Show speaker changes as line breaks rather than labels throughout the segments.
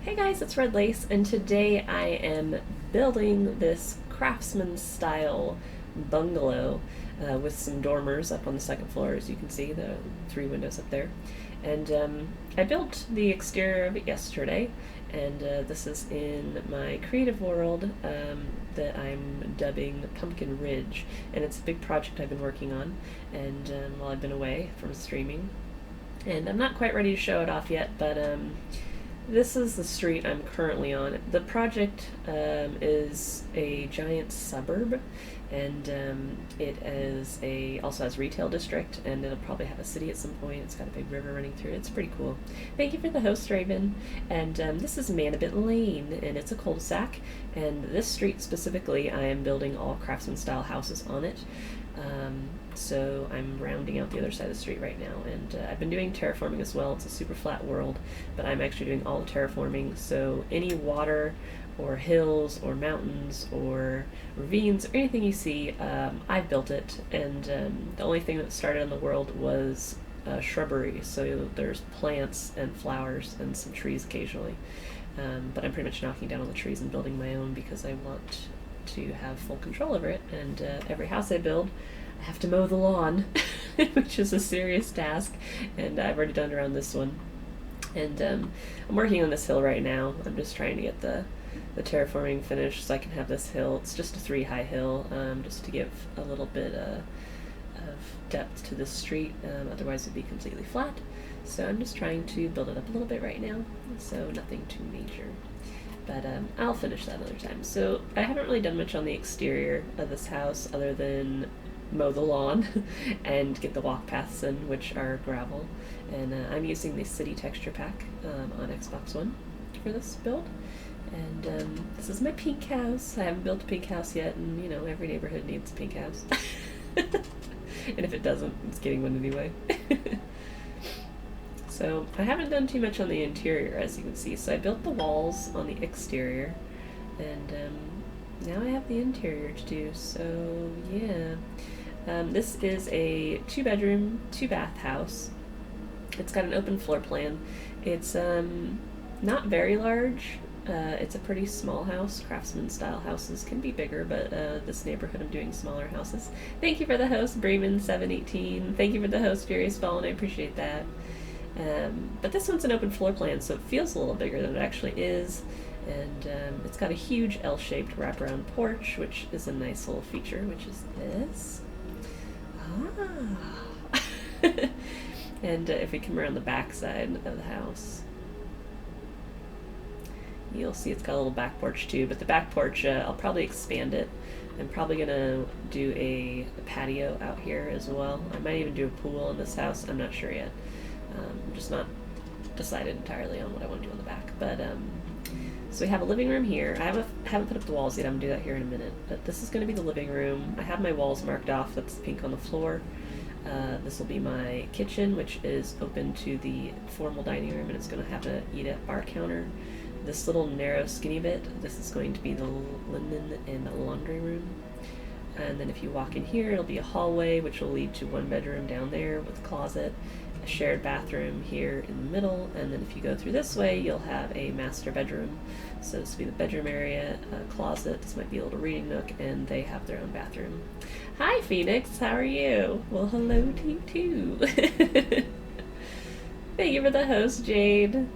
Hey guys, it's Red Lace, and today I am building this craftsman style bungalow with some dormers up on the second floor, as you can see, the three windows up there. And I built the exterior of it yesterday, and this is in my creative world that I'm dubbing Pumpkin Ridge, and it's a big project I've been working on, and while I've been away from streaming. And I'm not quite ready to show it off yet, but this is the street I'm currently on. The project is a giant suburb, and also has retail district, and it'll probably have a city at some point. It's got a big river running through it. It's pretty cool. Thank you for the host, Raven. And this is Manabit Lane, and it's a cul-de-sac. And this street specifically, I am building all craftsman style houses on it. So I'm rounding out the other side of the street right now, and I've been doing terraforming as well. It's a super flat world, but I'm actually doing all the terraforming, so any water or hills or mountains or ravines or anything you see, I've built it, and the only thing that started in the world was shrubbery, so there's plants and flowers and some trees occasionally, but I'm pretty much knocking down all the trees and building my own because I want to have full control over it, and every house I build I have to mow the lawn, which is a serious task, and I've already done around this one. And I'm working on this hill right now. I'm just trying to get the terraforming finished so I can have this hill. It's just a 3-high hill, just to give a little bit of depth to the street, otherwise it'd be completely flat. So I'm just trying to build it up a little bit right now, so nothing too major. But I'll finish that another time. So I haven't really done much on the exterior of this house other than mow the lawn and get the walk paths in, which are gravel. And I'm using the City Texture Pack on Xbox One for this build. And this is my pink house. I haven't built a pink house yet, and you know, every neighborhood needs a pink house. And if it doesn't, it's getting one anyway. So I haven't done too much on the interior, as you can see. So I built the walls on the exterior, and now I have the interior to do. So yeah. This is a 2-bedroom, 2-bath house. It's got an open floor plan. It's not very large. It's a pretty small house. Craftsman style houses can be bigger, but this neighborhood I'm doing smaller houses. Thank you for the host, Bremen718. Thank you for the host, Furious Fallen. I appreciate that. But this one's an open floor plan, so it feels a little bigger than it actually is. And it's got a huge L-shaped wraparound porch, which is a nice little feature, which is this. Ah. And if we come around the back side of the house, you'll see it's got a little back porch too, but the back porch, I'll probably expand it. I'm probably gonna do a patio out here as well. I might even do a pool in this house. I'm not sure yet. I'm just not decided entirely on what I want to do on the back. But so we have a living room here. I haven't put up the walls yet. I'm gonna do that here in a minute. But this is gonna be the living room. I have my walls marked off. That's pink on the floor. This will be my kitchen, which is open to the formal dining room, and it's gonna have a eat-at bar counter. This little narrow skinny bit, this is going to be the linen and the laundry room. And then if you walk in here, it'll be a hallway, which will lead to one bedroom down there with a closet, a shared bathroom here in the middle, and then if you go through this way, you'll have a master bedroom. So this will be the bedroom area, a closet, this might be a little reading nook, and they have their own bathroom. Hi Phoenix, how are you? Well, hello to you too. Thank you for the host, Jade.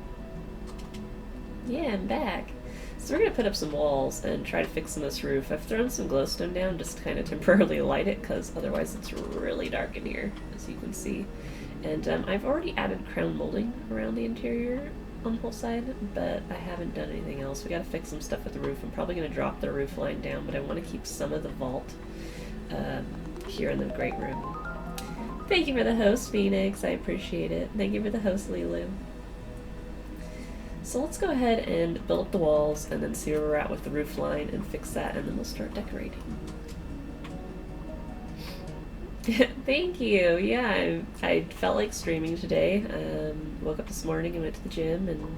Yeah, I'm back. So we're going to put up some walls and try to fix this roof. I've thrown some glowstone down just to kind of temporarily light it, because otherwise it's really dark in here, as you can see. And I've already added crown molding around the interior on the whole side, but I haven't done anything else. We got to fix some stuff with the roof. I'm probably going to drop the roof line down, but I want to keep some of the vault here in the great room. Thank you for the host, Phoenix. I appreciate it. Thank you for the host, Lilu. So let's go ahead and build up the walls and then see where we're at with the roof line and fix that, and then we'll start decorating. Thank you. Yeah, I felt like streaming today. Woke up this morning and went to the gym and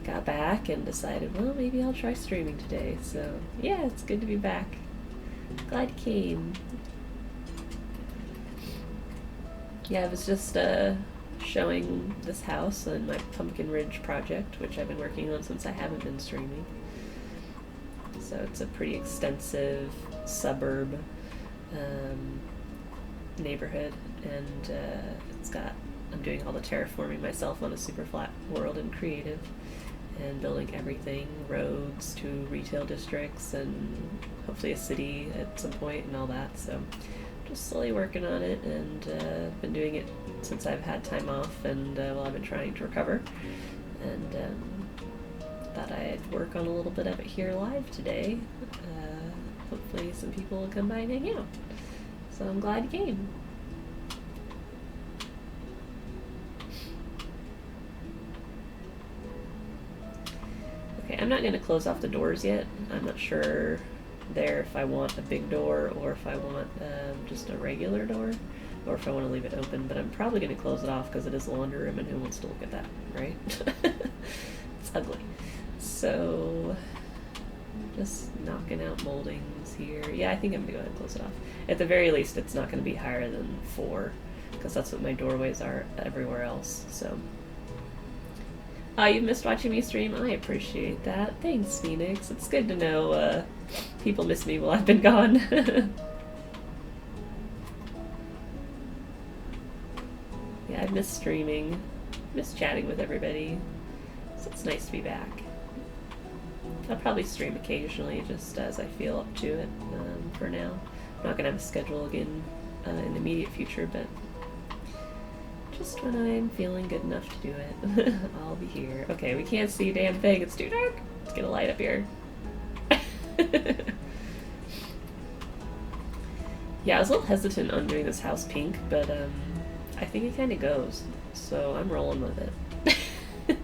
got back and decided, well, maybe I'll try streaming today. So yeah, it's good to be back. Glad you came. Yeah, I was just showing this house and my Pumpkin Ridge project, which I've been working on since I haven't been streaming. So it's a pretty extensive suburb neighborhood, and I'm doing all the terraforming myself on a super flat world in creative, and building everything, roads to retail districts, and hopefully a city at some point and all that. So just slowly working on it, and been doing it since I've had time off, and while I've been trying to recover, and thought I'd work on a little bit of it here live today. Hopefully some people will come by and hang out. So I'm glad you came. Okay, I'm not going to close off the doors yet. I'm not sure there if I want a big door or if I want just a regular door, or if I want to leave it open, but I'm probably going to close it off because it is a laundry room, and who wants to look at that, right? It's ugly. So just knocking out moldings here. Yeah, I think I'm going to go ahead and close it off. At the very least, it's not going to be higher than 4, because that's what my doorways are everywhere else. So you've missed watching me stream? I appreciate that. Thanks, Phoenix. It's good to know people miss me while I've been gone. Yeah, I've missed streaming, missed chatting with everybody, so it's nice to be back. I'll probably stream occasionally, just as I feel up to it for now. I'm not going to have a schedule again in the immediate future, but just when I'm feeling good enough to do it, I'll be here. Okay, we can't see a damn thing. It's too dark. Let's get a light up here. Yeah, I was a little hesitant on doing this house pink, but I think it kind of goes. So I'm rolling with it.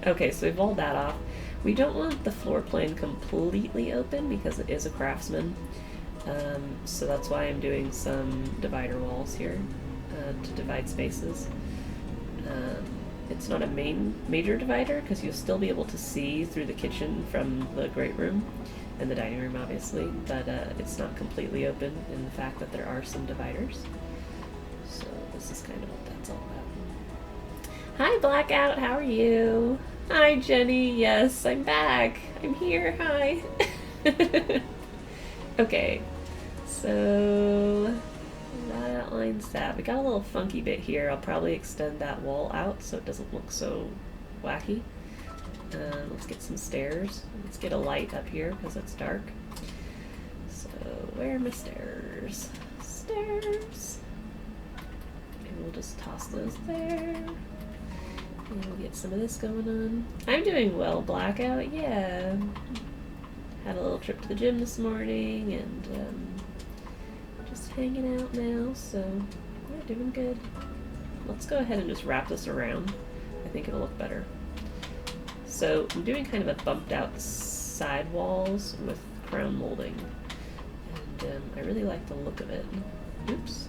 Okay, so we've walled that off. We don't want the floor plan completely open because it is a craftsman. So that's why I'm doing some divider walls here to divide spaces. It's not a major divider because you'll still be able to see through the kitchen from the great room and the dining room, obviously, but it's not completely open in the fact that there are some dividers. So this is kind of what that's all about. Hi, Blackout. How are you? Hi, Jenny. Yes, I'm back. I'm here. Hi. Okay, so that outlines that. We got a little funky bit here. I'll probably extend that wall out so it doesn't look so wacky. Let's get some stairs. Let's get a light up here because it's dark. So where are my stairs? Stairs. And we'll just toss those there. And we'll get some of this going on. I'm doing well, Blackout. Yeah. Had a little trip to the gym this morning, and just hanging out now, so we're doing good. Let's go ahead and just wrap this around. I think it'll look better. So I'm doing kind of a bumped out side walls with crown molding, and I really like the look of it. Oops.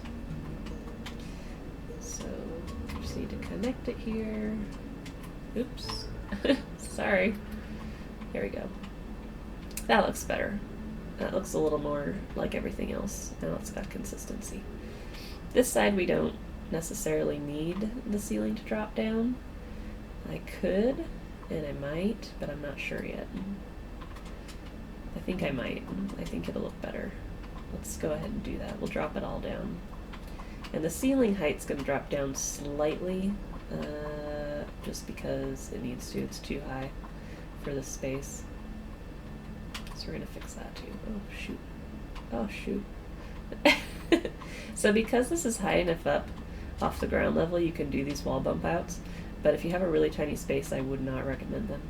So just need to connect it here. Oops. Sorry. There we go. That looks better. That looks a little more like everything else. Now it's got consistency. This side we don't necessarily need the ceiling to drop down. I could, and I might, but I'm not sure yet. I think I might. I think it'll look better. Let's go ahead and do that. We'll drop it all down. And the ceiling height's going to drop down slightly, just because it needs to. It's too high for this space. So we're going to fix that too. Oh, shoot. Oh, shoot. So because this is high enough up off the ground level, you can do these wall bump outs. But if you have a really tiny space, I would not recommend them.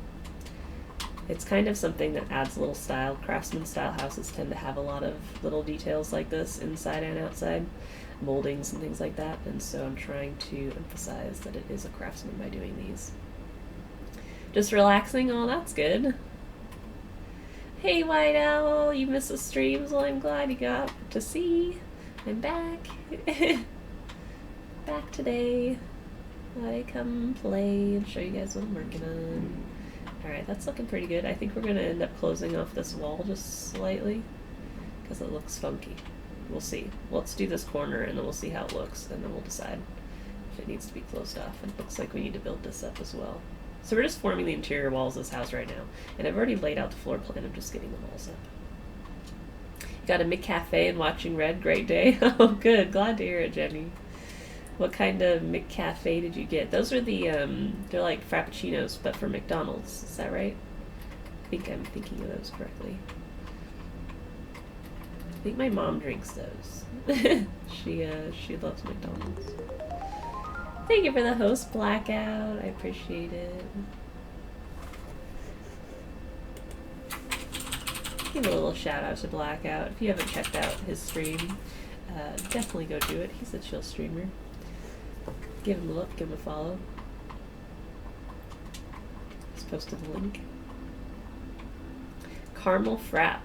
It's kind of something that adds a little style. Craftsman style houses tend to have a lot of little details like this inside and outside, moldings and things like that, and so I'm trying to emphasize that it is a craftsman by doing these. Just relaxing? Oh, that's good. Hey, White Owl, you missed the streams? Well, I'm glad you got to see. I'm back. Back today. I come play and show you guys what I'm working on. Alright, that's looking pretty good. I think we're going to end up closing off this wall just slightly because it looks funky. We'll see. Let's do this corner and then we'll see how it looks and then we'll decide if it needs to be closed off. It looks like we need to build this up as well. So we're just forming the interior walls of this house right now. And I've already laid out the floor plan. I'm just getting the walls up. Got a McCafe and watching Red. Great day. Oh, good. Glad to hear it, Jenny. What kind of McCafe did you get? Those are the, they're like Frappuccinos, but for McDonald's. Is that right? I think I'm thinking of those correctly. I think my mom drinks those. She loves McDonald's. Thank you for the host, Blackout. I appreciate it. Give a little shout out to Blackout. If you haven't checked out his stream, definitely go do it. He's a chill streamer. Give him a look, give him a follow. Just posted the link. Caramel frap.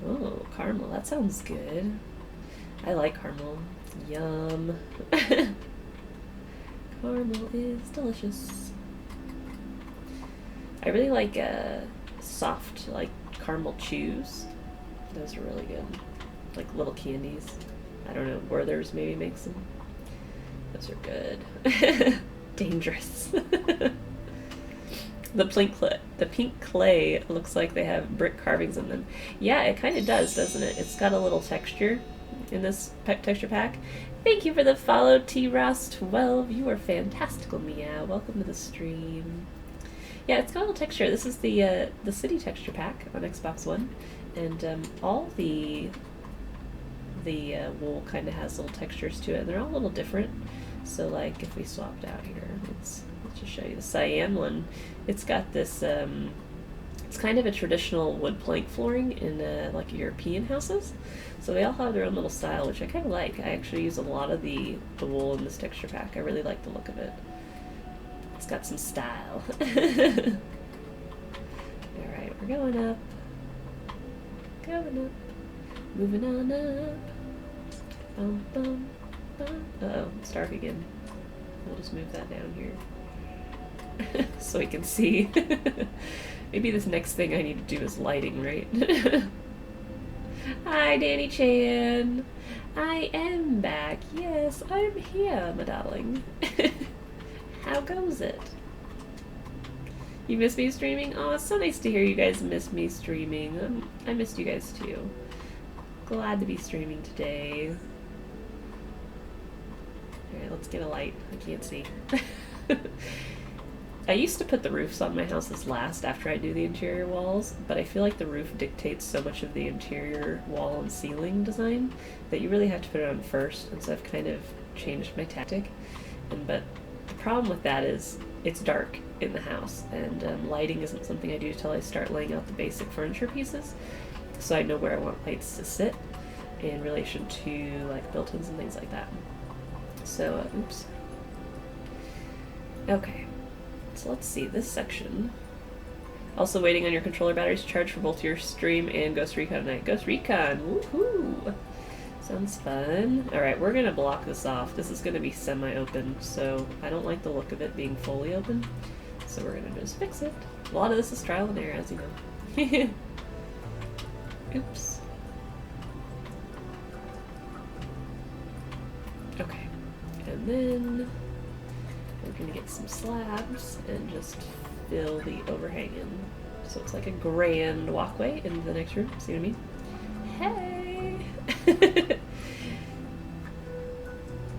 Oh, caramel. That sounds good. I like caramel. Yum. Caramel is delicious. I really like soft, like caramel chews. Those are really good. Like little candies. I don't know, Werther's maybe makes them. Those are good. Dangerous. The pink clay looks like they have brick carvings in them. Yeah, it kind of does, doesn't it? It's got a little texture in this texture pack. Thank you for the follow, T-Ross12. You are fantastical, Meow. Welcome to the stream. Yeah, it's got a little texture. This is the city texture pack on Xbox One, and all the wool kind of has little textures to it, and they're all a little different. So, like, if we swapped out here, let's just show you the cyan one. It's got this. It's kind of a traditional wood plank flooring in like European houses. So they all have their own little style, which I kind of like. I actually use a lot of the wool in this texture pack. I really like the look of it. It's got some style. Alright, we're going up. Going up. Moving on up. Bum, bum, bum. Uh-oh, it's dark again. We'll just move that down here. So we can see. Maybe this next thing I need to do is lighting, right? Hi, Danny Chan. I am back. Yes, I'm here, my darling. How goes it? You miss me streaming? Oh, it's so nice to hear you guys miss me streaming. I missed you guys too. Glad to be streaming today. Alright, let's get a light. I can't see. I used to put the roofs on my houses last after I do the interior walls, but I feel like the roof dictates so much of the interior wall and ceiling design that you really have to put it on first, and so I've kind of changed my tactic. But the problem with that is it's dark in the house, and lighting isn't something I do until I start laying out the basic furniture pieces, so I know where I want lights to sit in relation to like built-ins and things like that. So, oops. Okay. So let's see, this section. Also waiting on your controller batteries to charge for both your stream and Ghost Recon tonight. Ghost Recon! Woohoo! Sounds fun. Alright, we're gonna block this off. This is gonna be semi-open, so I don't like the look of it being fully open. So we're gonna just fix it. A lot of this is trial and error, as you know. Oops. Okay. And then we're going to get some slabs and just fill the overhang in. So it's like a grand walkway into the next room. See what I mean? Hey!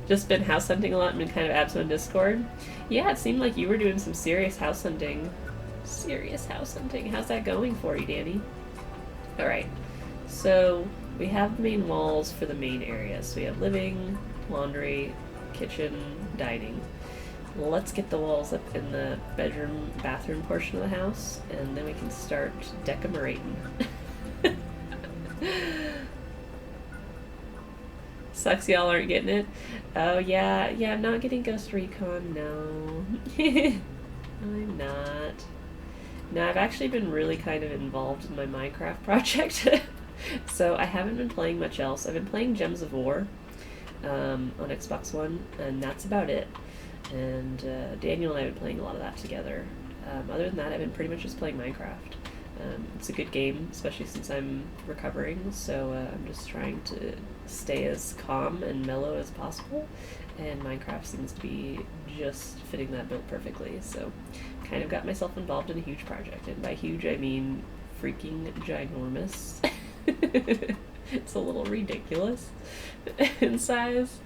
Just been house hunting a lot and been kind of absent on Discord. Yeah, it seemed like you were doing some serious house hunting. Serious house hunting. How's that going for you, Danny? Alright. So we have the main walls for the main areas. So we have living, laundry, kitchen, dining. Let's get the walls up in the bedroom, bathroom portion of the house, and then we can start decorating. Sucks y'all aren't getting it. Oh yeah, I'm not getting Ghost Recon, no. I'm not. No, I've actually been really kind of involved in my Minecraft project. So I haven't been playing much else. I've been playing Gems of War on Xbox One, and that's about it. And Daniel and I have been playing a lot of that together. Other than that, I've been pretty much just playing Minecraft. It's a good game, especially since I'm recovering, so I'm just trying to stay as calm and mellow as possible, and Minecraft seems to be just fitting that bill perfectly, so kind of got myself involved in a huge project, and by huge I mean freaking ginormous. It's a little ridiculous in size.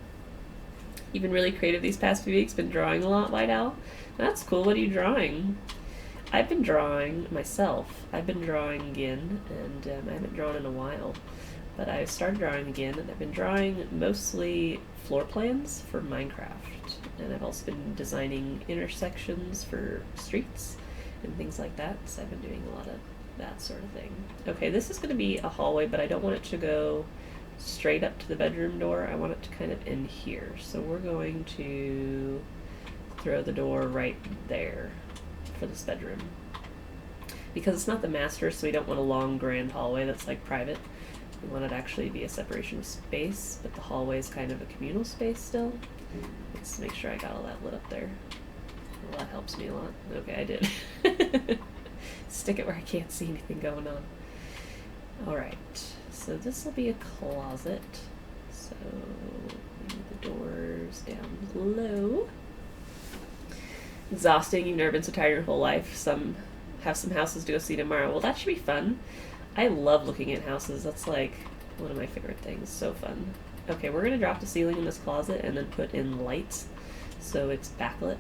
You've been really creative these past few weeks, been drawing a lot, White Owl? That's cool, what are you drawing? I've been drawing myself. I've been drawing again, and I haven't drawn in a while. But I started drawing again, and I've been drawing mostly floor plans for Minecraft. And I've also been designing intersections for streets and things like that, so I've been doing a lot of that sort of thing. Okay, this is going to be a hallway, but I don't want it to go straight up to the bedroom door. I want it to kind of end here. So we're going to throw the door right there for this bedroom. Because it's not the master, so we don't want a long grand hallway that's like private. We want it to actually be a separation of space, but the hallway is kind of a communal space still. Let's make sure I got all that lit up there. Well, that helps me a lot. Okay, I did. Stick it where I can't see anything going on. Alright, so this will be a closet. So the doors down low. Exhausting. You've never been so tired your whole life. Have some houses to go see tomorrow. Well, that should be fun. I love looking at houses. That's like one of my favorite things. So fun. Okay, we're gonna drop the ceiling in this closet and then put in lights so it's backlit.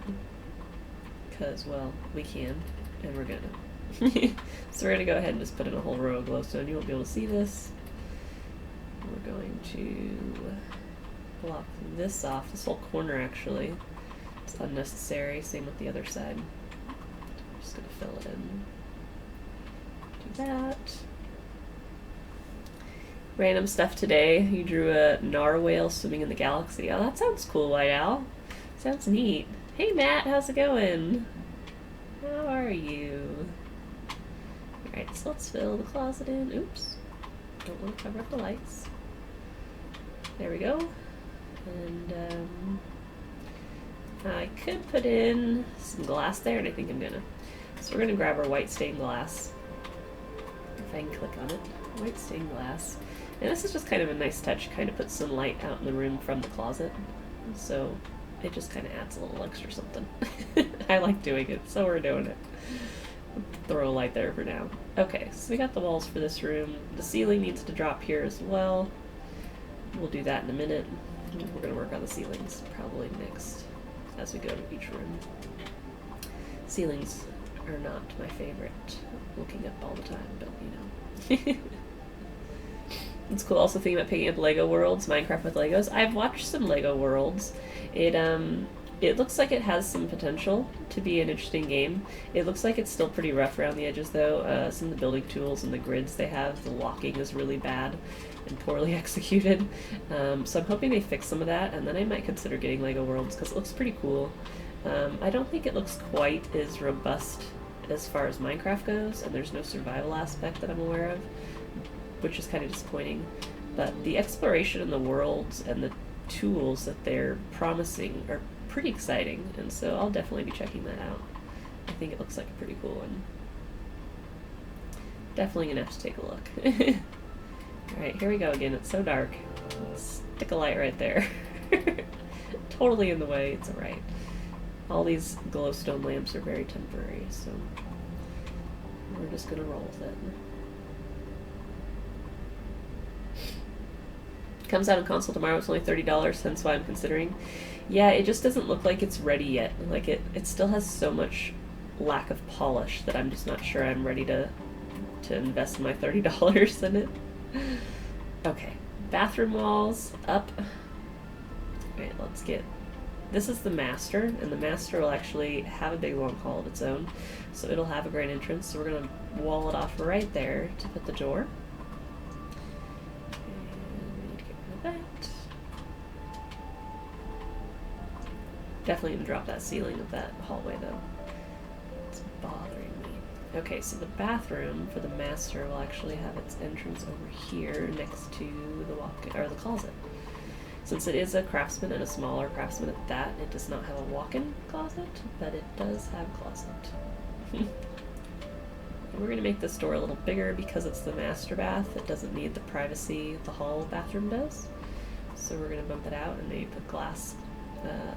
Because, well, we can, and we're gonna. So we're gonna go ahead and just put in a whole row of glowstone. You won't be able to see this. We're going to block this off. This whole corner, actually. It's unnecessary. Same with the other side. I'm just gonna fill it in. Do that. Random stuff today. You drew a narwhal swimming in the galaxy. Oh, that sounds cool, White Owl. Sounds neat. Hey, Matt, how's it going? How are you? Alright, so let's fill the closet in. Oops. Don't want to cover up the lights. There we go. And, I could put in some glass there, and I think I'm gonna. So we're gonna grab our white stained glass. If I can click on it. White stained glass. And this is just kind of a nice touch, kind of puts some light out in the room from the closet. So it just kind of adds a little extra something. I like doing it, so we're doing it. Throw a light there for now. Okay, so we got the walls for this room. The ceiling needs to drop here as well. We'll do that in a minute. We're gonna work on the ceilings probably next as we go to each room. Ceilings are not my favorite, looking up all the time, but you know. It's cool also thinking about picking up Lego Worlds, Minecraft with Legos. I've watched some Lego Worlds. It looks like it has some potential to be an interesting game. It looks like it's still pretty rough around the edges though. Some of the building tools and the grids they have, the locking is really bad and poorly executed. So I'm hoping they fix some of that, and then I might consider getting Lego Worlds because it looks pretty cool. I don't think it looks quite as robust as far as Minecraft goes, and there's no survival aspect that I'm aware of, which is kind of disappointing. But the exploration in the worlds and the tools that they're promising are pretty exciting, and so I'll definitely be checking that out. I think it looks like a pretty cool one. Definitely gonna have to take a look. Alright, here we go again. It's so dark. Let's stick a light right there. Totally in the way, it's alright. All these glowstone lamps are very temporary, so we're just gonna roll with it. Comes out on console tomorrow. It's only $30, hence why I'm considering. Yeah, it just doesn't look like it's ready yet. Like it still has so much lack of polish that I'm just not sure I'm ready to invest my $30 in it. Okay, bathroom walls up. Alright, let's get. This is the master, and the master will actually have a big long hall of its own, so it'll have a grand entrance. So we're gonna wall it off right there to put the door. That. Definitely gonna drop that ceiling of that hallway though. It's bothering me. Okay, so the bathroom for the master will actually have its entrance over here next to the closet. Since it is a craftsman and a smaller craftsman at that, it does not have a walk-in closet, but it does have a closet. we're going to make this door a little bigger because it's the master bath. It doesn't need the privacy the hall bathroom does. So we're going to bump it out and maybe put glass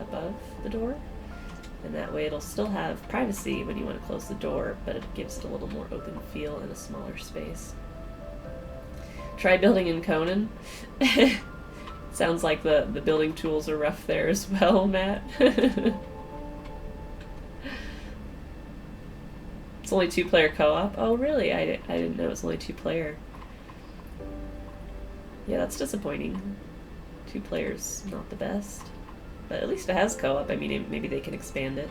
above the door. And that way it'll still have privacy when you want to close the door, but it gives it a little more open feel in a smaller space. Try building in Conan. Sounds like the building tools are rough there as well, Matt. It's only 2-player co-op? Oh, really? I didn't know it was only 2-player. Yeah, that's disappointing. 2 players, not the best. But at least it has co-op. I mean, maybe they can expand it.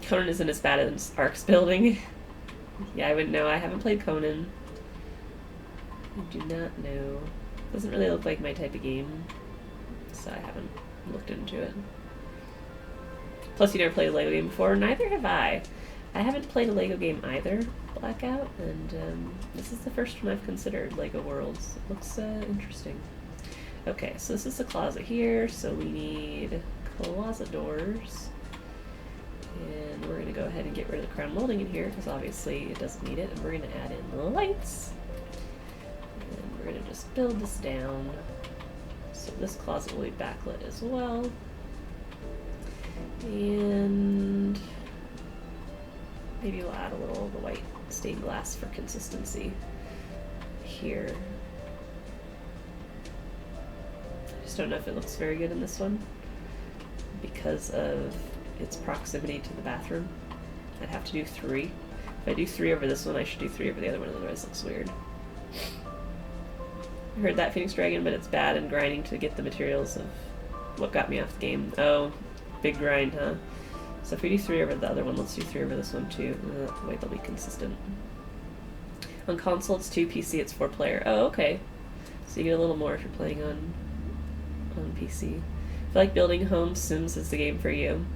Conan isn't as bad as Ark's building. Yeah, I wouldn't know. I haven't played Conan. I do not know. Doesn't really look like my type of game, so I haven't looked into it. Plus, you never played a Lego game before. Neither have I. I haven't played a Lego game either, Blackout, and this is the first one I've considered, Lego Worlds. It looks interesting. Okay, so this is the closet here, so we need closet doors. And we're going to go ahead and get rid of the crown molding in here, because obviously it doesn't need it, and we're going to add in the lights. And we're going to just build this down. So this closet will be backlit as well. And maybe we'll add a little of the white stained glass for consistency here. I just don't know if it looks very good in this one because of its proximity to the bathroom. I'd have to do 3. If I do 3 over this one, I should do 3 over the other one, otherwise it looks weird. I heard that, Phoenix Dragon, but it's bad and grinding to get the materials of what got me off the game. Oh, big grind, huh? So if we do 3 over the other one, let's do 3 over this one too. That way they'll be consistent. On console it's 2, PC it's 4-player. Oh, okay. So you get a little more if you're playing on PC. If you like building homes, Sims is the game for you.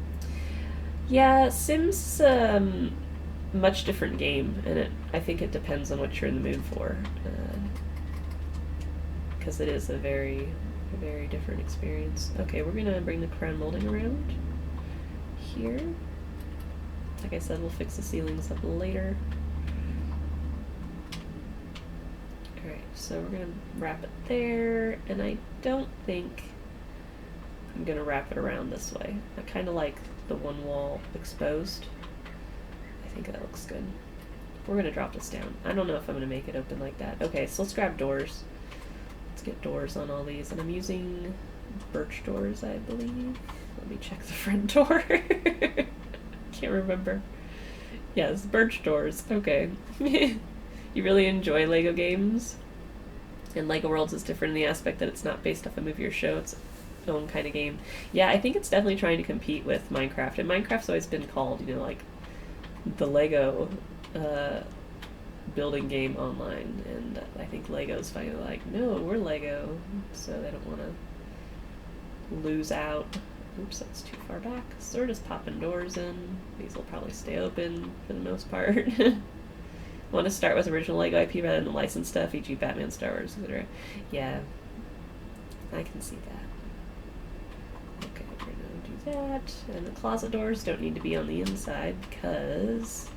Yeah, Sims much different game, and I think it depends on what you're in the mood for. Because it is a very different experience. Okay, we're gonna bring the crown molding around here. Like I said, we'll fix the ceilings up later. Alright, so we're gonna wrap it there, and I don't think I'm gonna wrap it around this way. I kind of like the one wall exposed. I think that looks good. We're gonna drop this down. I don't know if I'm gonna make it open like that. Okay, so let's grab doors. Let's get doors on all these, and I'm using birch doors, I believe. Let me check the front door. Can't remember. Yes, birch doors. Okay. You really enjoy Lego games? And Lego Worlds is different in the aspect that it's not based off a movie or show. It's its own kind of game. Yeah, I think it's definitely trying to compete with Minecraft. And Minecraft's always been called, you know, like the Lego building game online. And I think Lego's finally like, no, we're Lego. So they don't want to lose out. Oops, that's too far back. So we're just popping doors in. These will probably stay open for the most part. Want to start with original Lego IP rather than licensed stuff, e.g. Batman, Star Wars, etc. Yeah, I can see that. Okay, we're going to do that. And the closet doors don't need to be on the inside because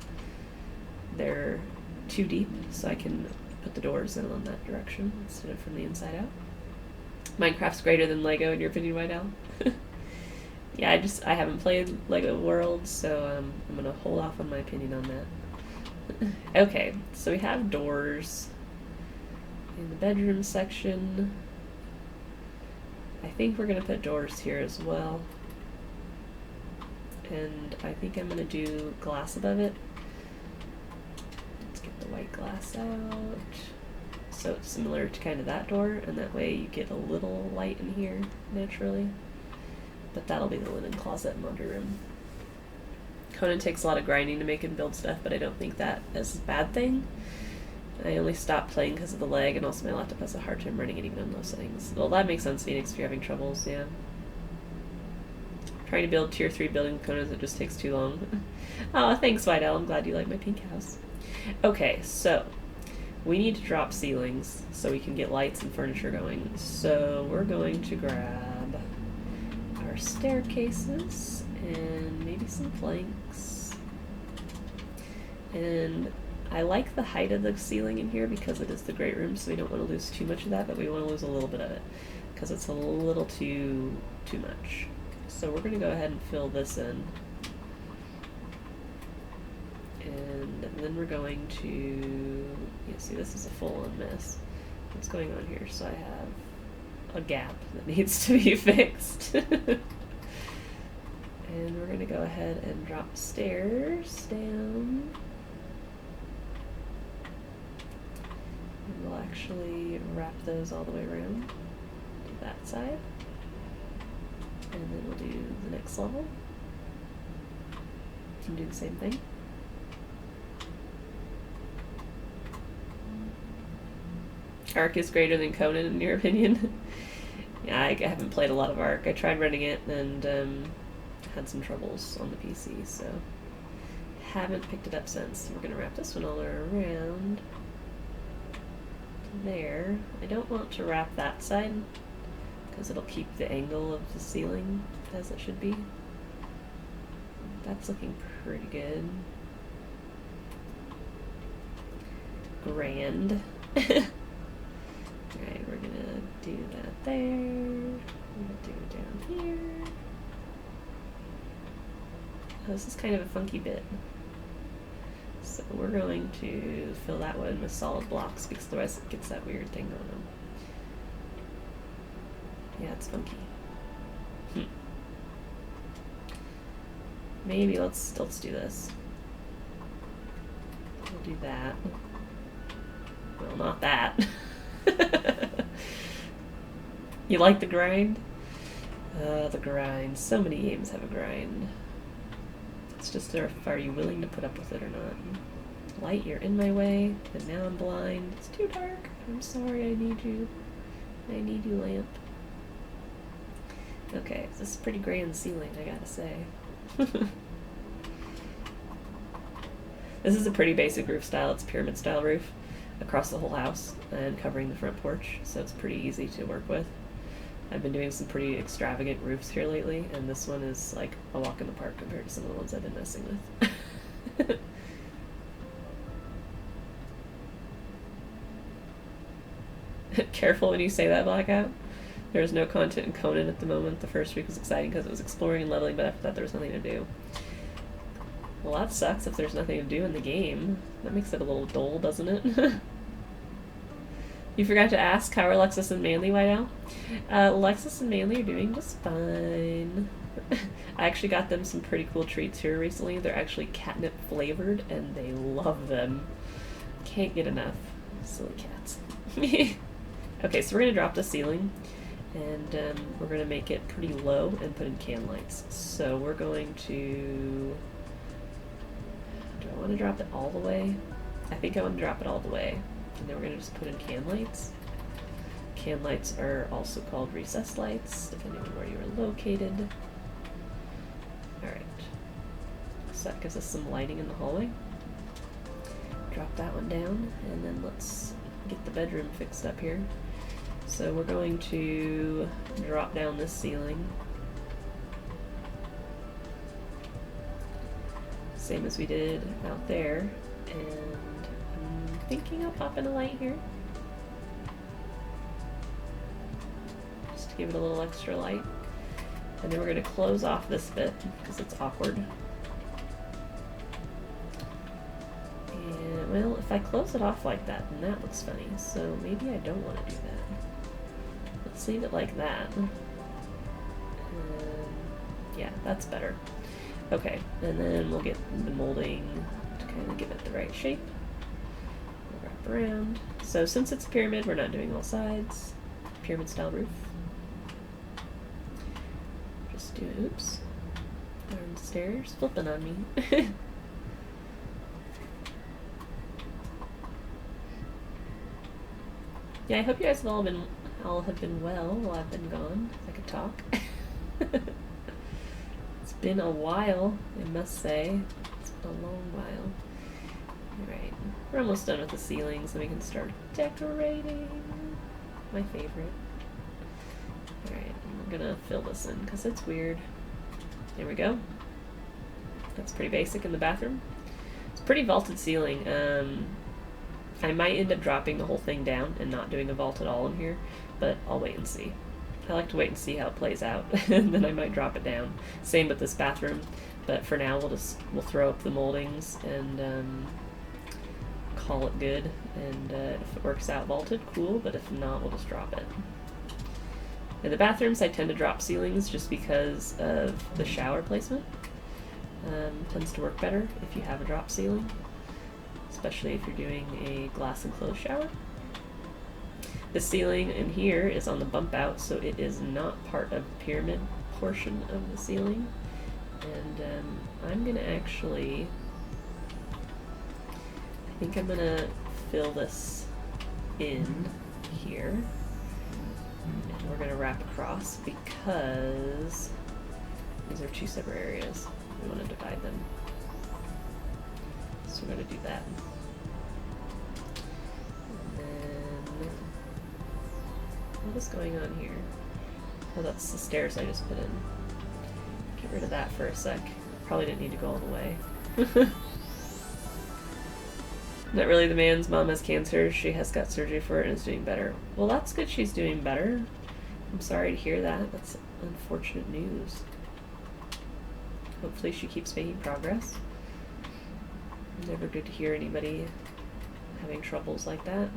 they're too deep, so I can put the doors in on that direction instead of from the inside out. Minecraft's greater than Lego in your opinion, White Owl? Yeah, I haven't played Lego Worlds, so I'm going to hold off on my opinion on that. Okay, so we have doors in the bedroom section. I think we're going to put doors here as well. And I think I'm going to do glass above it. Let's get the white glass out. So it's similar to kind of that door, and that way you get a little light in here naturally. But that'll be the linen closet and laundry room. Conan takes a lot of grinding to make and build stuff, but I don't think that is a bad thing. I only stopped playing because of the lag, and also my laptop has a hard time running it even on low settings. Well, that makes sense, Phoenix, if you're having troubles, yeah. Trying to build tier 3 building Conans, it just takes too long. Oh, thanks, White Owl. I'm glad you like my pink house. Okay, so we need to drop ceilings so we can get lights and furniture going. So we're going to grab our staircases and maybe some planks. And I like the height of the ceiling in here because it is the great room, so we don't want to lose too much of that, but we want to lose a little bit of it because it's a little too much. So we're going to go ahead and fill this in. And then we're going to, see, this is a full-on mess. What's going on here? So I have a gap that needs to be fixed. And we're going to go ahead and drop stairs down. And we'll actually wrap those all the way around to that side. And then we'll do the next level. And do the same thing. Ark is greater than Conan, in your opinion? Yeah, I haven't played a lot of Ark. I tried running it and had some troubles on the PC, so haven't picked it up since. We're gonna wrap this one all around there. I don't want to wrap that side because it'll keep the angle of the ceiling as it should be. That's looking pretty good. Grand. Alright, we're gonna do that there. We're gonna do it down here. Oh, this is kind of a funky bit. So we're going to fill that one with solid blocks because otherwise it gets that weird thing going on. Yeah, it's funky. Maybe let's do this. We'll do that. Well, not that. You like the grind? The grind. So many games have a grind. It's just are you willing to put up with it or not? Light, you're in my way, and now I'm blind. It's too dark. I'm sorry, I need you. I need you, lamp. Okay, this is a pretty grand ceiling, I gotta say. This is a pretty basic roof style. It's pyramid style roof across the whole house and covering the front porch, so it's pretty easy to work with. I've been doing some pretty extravagant roofs here lately, and this one is like a walk in the park compared to some of the ones I've been messing with. Careful when you say that, Blackout. There is no content in Conan at the moment. The first week was exciting because it was exploring and leveling, but after that there was nothing to do. Well, that sucks if there's nothing to do in the game. That makes it a little dull, doesn't it? You forgot to ask, how are Lexus and Manly right now? Lexus and Manly are doing just fine. I actually got them some pretty cool treats here recently. They're actually catnip flavored, and they love them. Can't get enough. Silly cats. Okay, so we're going to drop the ceiling, and we're going to make it pretty low and put in can lights. So we're going to... Do I want to drop it all the way? I think I want to drop it all the way. And then we're going to just put in can lights. Can lights are also called recessed lights, depending on where you are located. Alright. So that gives us some lighting in the hallway. Drop that one down, and then let's get the bedroom fixed up here. So we're going to drop down this ceiling. Same as we did out there. And I'm thinking I'll pop in a light here. Just to give it a little extra light. And then we're going to close off this bit because it's awkward. And, well, if I close it off like that, then that looks funny. So maybe I don't want to do that. Let's leave it like that. Yeah, that's better. Okay, and then we'll get the molding to kind of give it the right shape. We'll wrap around. So since it's a pyramid, we're not doing all sides. Pyramid style roof. Just do, oops. Darn stairs flipping on me. Yeah, I hope you guys have all have been well while I've been gone. I could talk. It's been a while, I must say. It's been a long while. Alright, we're almost done with the ceilings, so we can start decorating. My favorite. Alright, we're gonna fill this in because it's weird. There we go. That's pretty basic in the bathroom. Let's pretty vaulted ceiling. I might end up dropping the whole thing down and not doing a vault at all in here, but I'll wait and see. I like to wait and see how it plays out, and then I might drop it down. Same with this bathroom, but for now we'll throw up the moldings and call it good. And if it works out vaulted, cool. But if not, we'll just drop it. In the bathrooms, I tend to drop ceilings just because of the shower placement. Tends to work better if you have a drop ceiling, especially if you're doing a glass enclosed shower. The ceiling in here is on the bump out, so it is not part of the pyramid portion of the ceiling. And I'm gonna actually, I think I'm gonna fill this in here, and we're gonna wrap across because these are two separate areas. We want to divide them, so we're gonna do that. What is going on here? Oh, that's the stairs I just put in. Get rid of that for a sec. Probably didn't need to go all the way. Not really the man's mom has cancer. She has got surgery for it and is doing better. Well, that's good she's doing better. I'm sorry to hear that. That's unfortunate news. Hopefully she keeps making progress. Never good to hear anybody having troubles like that.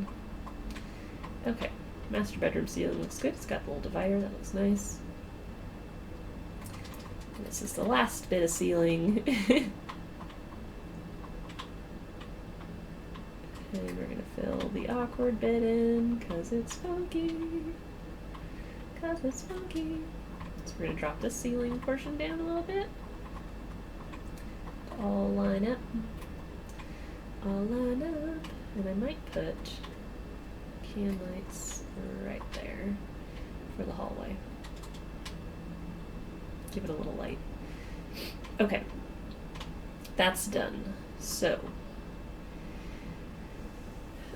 Okay. Master bedroom ceiling looks good. It's got the little divider. That looks nice. And this is the last bit of ceiling. And we're going to fill the awkward bit in because it's funky. Because it's funky. So we're going to drop the ceiling portion down a little bit. All line up. All line up. And I might put can lights right there for the hallway. Give it a little light. Okay, that's done. So,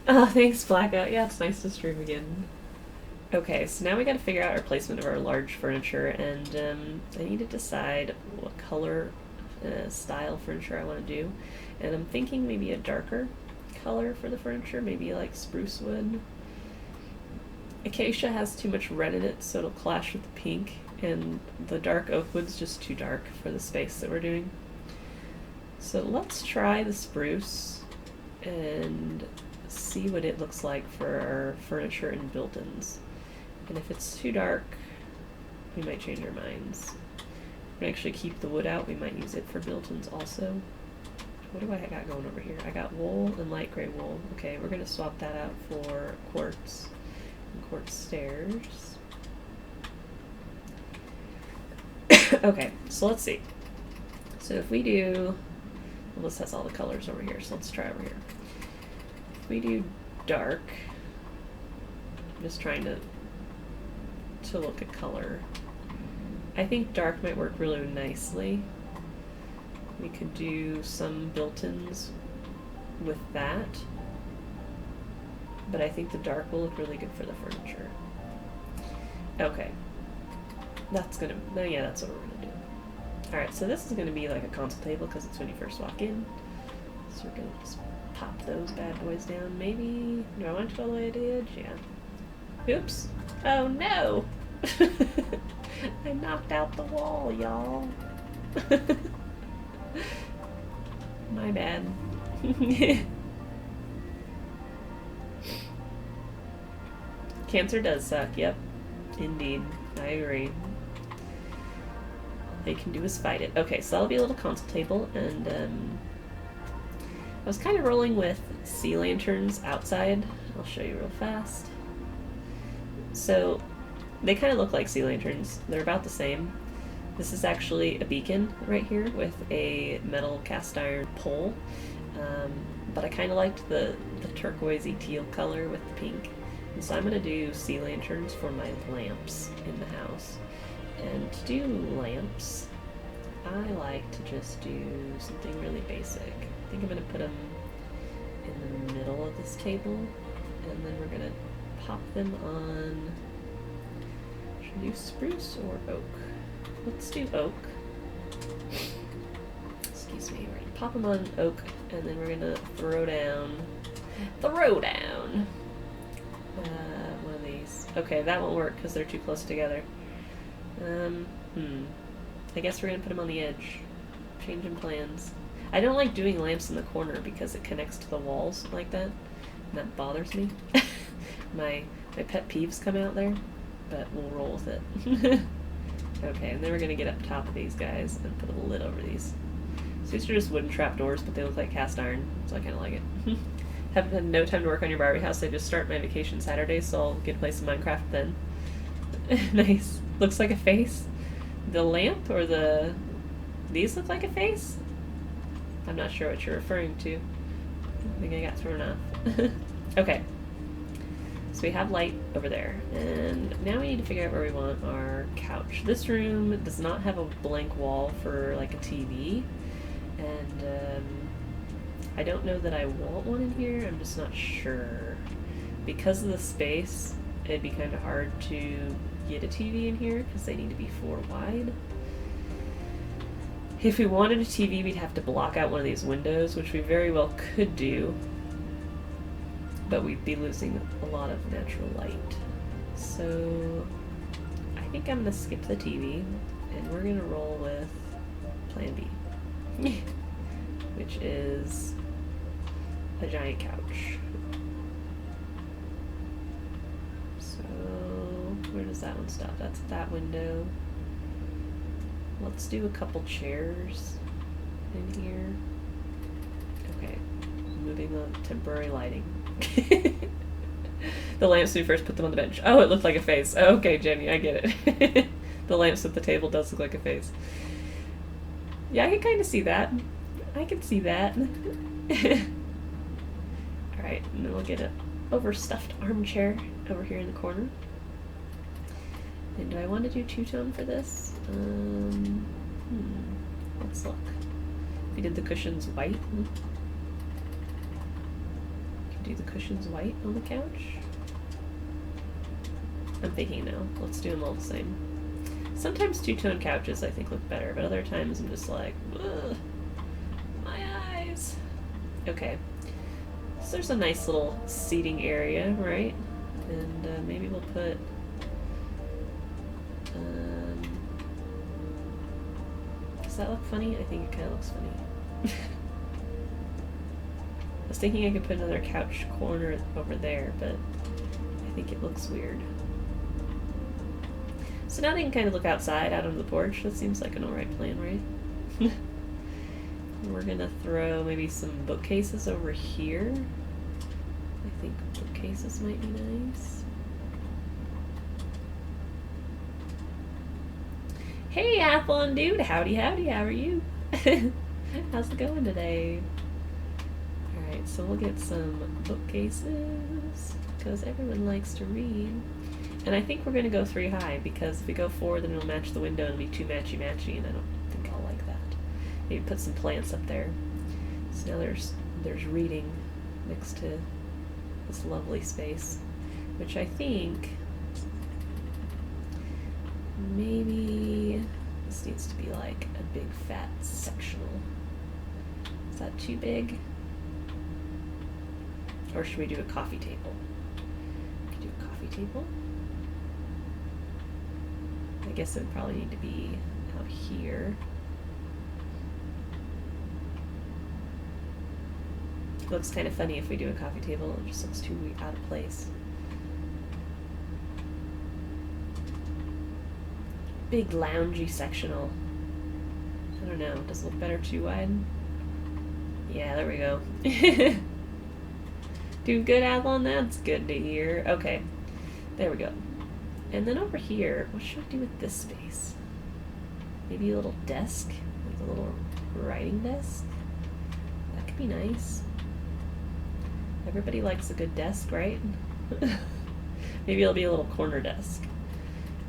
oh, thanks Blackout. Yeah, it's nice to stream again. Okay, so now we got to figure out our placement of our large furniture, and I need to decide what color, style furniture I want to do, and I'm thinking maybe a darker color for the furniture, maybe like spruce wood. Acacia has too much red in it, so it'll clash with the pink, and the dark oak wood's just too dark for the space that we're doing. So let's try the spruce and see what it looks like for our furniture and built-ins. And if it's too dark, we might change our minds. We actually keep the wood out. We might use it for built-ins also. What do I got going over here? I got wool and light gray wool. Okay, we're gonna swap that out for quartz. Quartz stairs. Okay, so let's see. So if we do, well, this has all the colors over here, so let's try over here. If we do dark, I'm just trying to look at color. I think dark might work really nicely. We could do some built-ins with that. But I think the dark will look really good for the furniture. Okay. That's gonna, no, yeah, that's what we're gonna do. Alright, so this is gonna be like a console table because it's when you first walk in. So we're gonna just pop those bad boys down. Maybe, do I want to go all the way to the edge? Yeah. Oops. Oh no! I knocked out the wall, y'all. My bad. Cancer does suck, yep. Indeed. I agree. All they can do is fight it. Okay, so that'll be a little console table, and I was kind of rolling with sea lanterns outside. I'll show you real fast. So, they kind of look like sea lanterns. They're about the same. This is actually a beacon right here with a metal cast iron pole. But I kind of liked the turquoisey teal color with the pink. And so I'm going to do sea lanterns for my lamps in the house. And to do lamps, I like to just do something really basic. I think I'm going to put them in the middle of this table, and then we're going to pop them on, should we do spruce or oak? Let's do oak. Let's excuse me, we're gonna pop them on oak, and then we're gonna throw down one of these. Okay, that won't work because they're too close together. I guess we're gonna put them on the edge. Changing plans. I don't like doing lamps in the corner because it connects to the walls like that, and that bothers me. my pet peeves come out there, but we'll roll with it. Okay, and then we're gonna get up top of these guys and put a lid over these. So these are just wooden trapdoors, but they look like cast iron, so I kind of like it. Haven't had no time to work on your Barbie house. I just start my vacation Saturdays, so I'll get to play some Minecraft then. Nice. Looks like a face. The lamp or the... These look like a face? I'm not sure what you're referring to. I think I got thrown off. Okay. So we have light over there. And now we need to figure out where we want our couch. This room does not have a blank wall for like a TV. And I don't know that I want one in here. I'm just not sure. Because of the space, it'd be kind of hard to get a TV in here because they need to be 4 wide. If we wanted a TV, we'd have to block out one of these windows, which we very well could do, but we'd be losing a lot of natural light. So I think I'm going to skip the TV, and we're going to roll with Plan B, which is a giant couch. So where does that one stop? That's that window. Let's do a couple chairs in here. Okay, moving the temporary lighting. The lamps, when we first put them on the bench. Oh, it looked like a face. Oh, okay, Jenny, I get it. The lamps at the table does look like a face. Yeah, I can kind of see that. I can see that. Alright, and then we'll get an overstuffed armchair over here in the corner. And do I want to do two-tone for this? Let's look. If we did the cushions white. We can do the cushions white on the couch. I'm thinking no. Let's do them all the same. Sometimes two-tone couches I think look better, but other times I'm just like, ugh, my eyes. Okay. So there's a nice little seating area, right? And maybe we'll put... does that look funny? I think it kind of looks funny. I was thinking I could put another couch corner over there, but I think it looks weird. So now they can kind of look outside, out on the porch. That seems like an alright plan, right? We're gonna throw maybe some bookcases over here. I think bookcases might be nice. Hey, Athlon dude! Howdy, howdy, how are you? How's it going today? Alright, so we'll get some bookcases, because everyone likes to read. And I think we're going to go 3 high, because if we go 4, then it'll match the window and it'll be too matchy-matchy, and I don't think I'll like that. Maybe put some plants up there. So now there's reading next to this lovely space, which I think... maybe this needs to be like a big fat sectional. Is that too big? Or should we do a coffee table? We could do a coffee table. I guess it would probably need to be out here. It looks kind of funny if we do a coffee table. It just looks too out of place. Big loungy sectional. I don't know. Does it look better too wide? Yeah, there we go. Doing good, Adlon? That's good to hear. Okay. There we go. And then over here, what should I do with this space? Maybe a little desk? Like a little writing desk? That could be nice. Everybody likes a good desk, right? Maybe it'll be a little corner desk.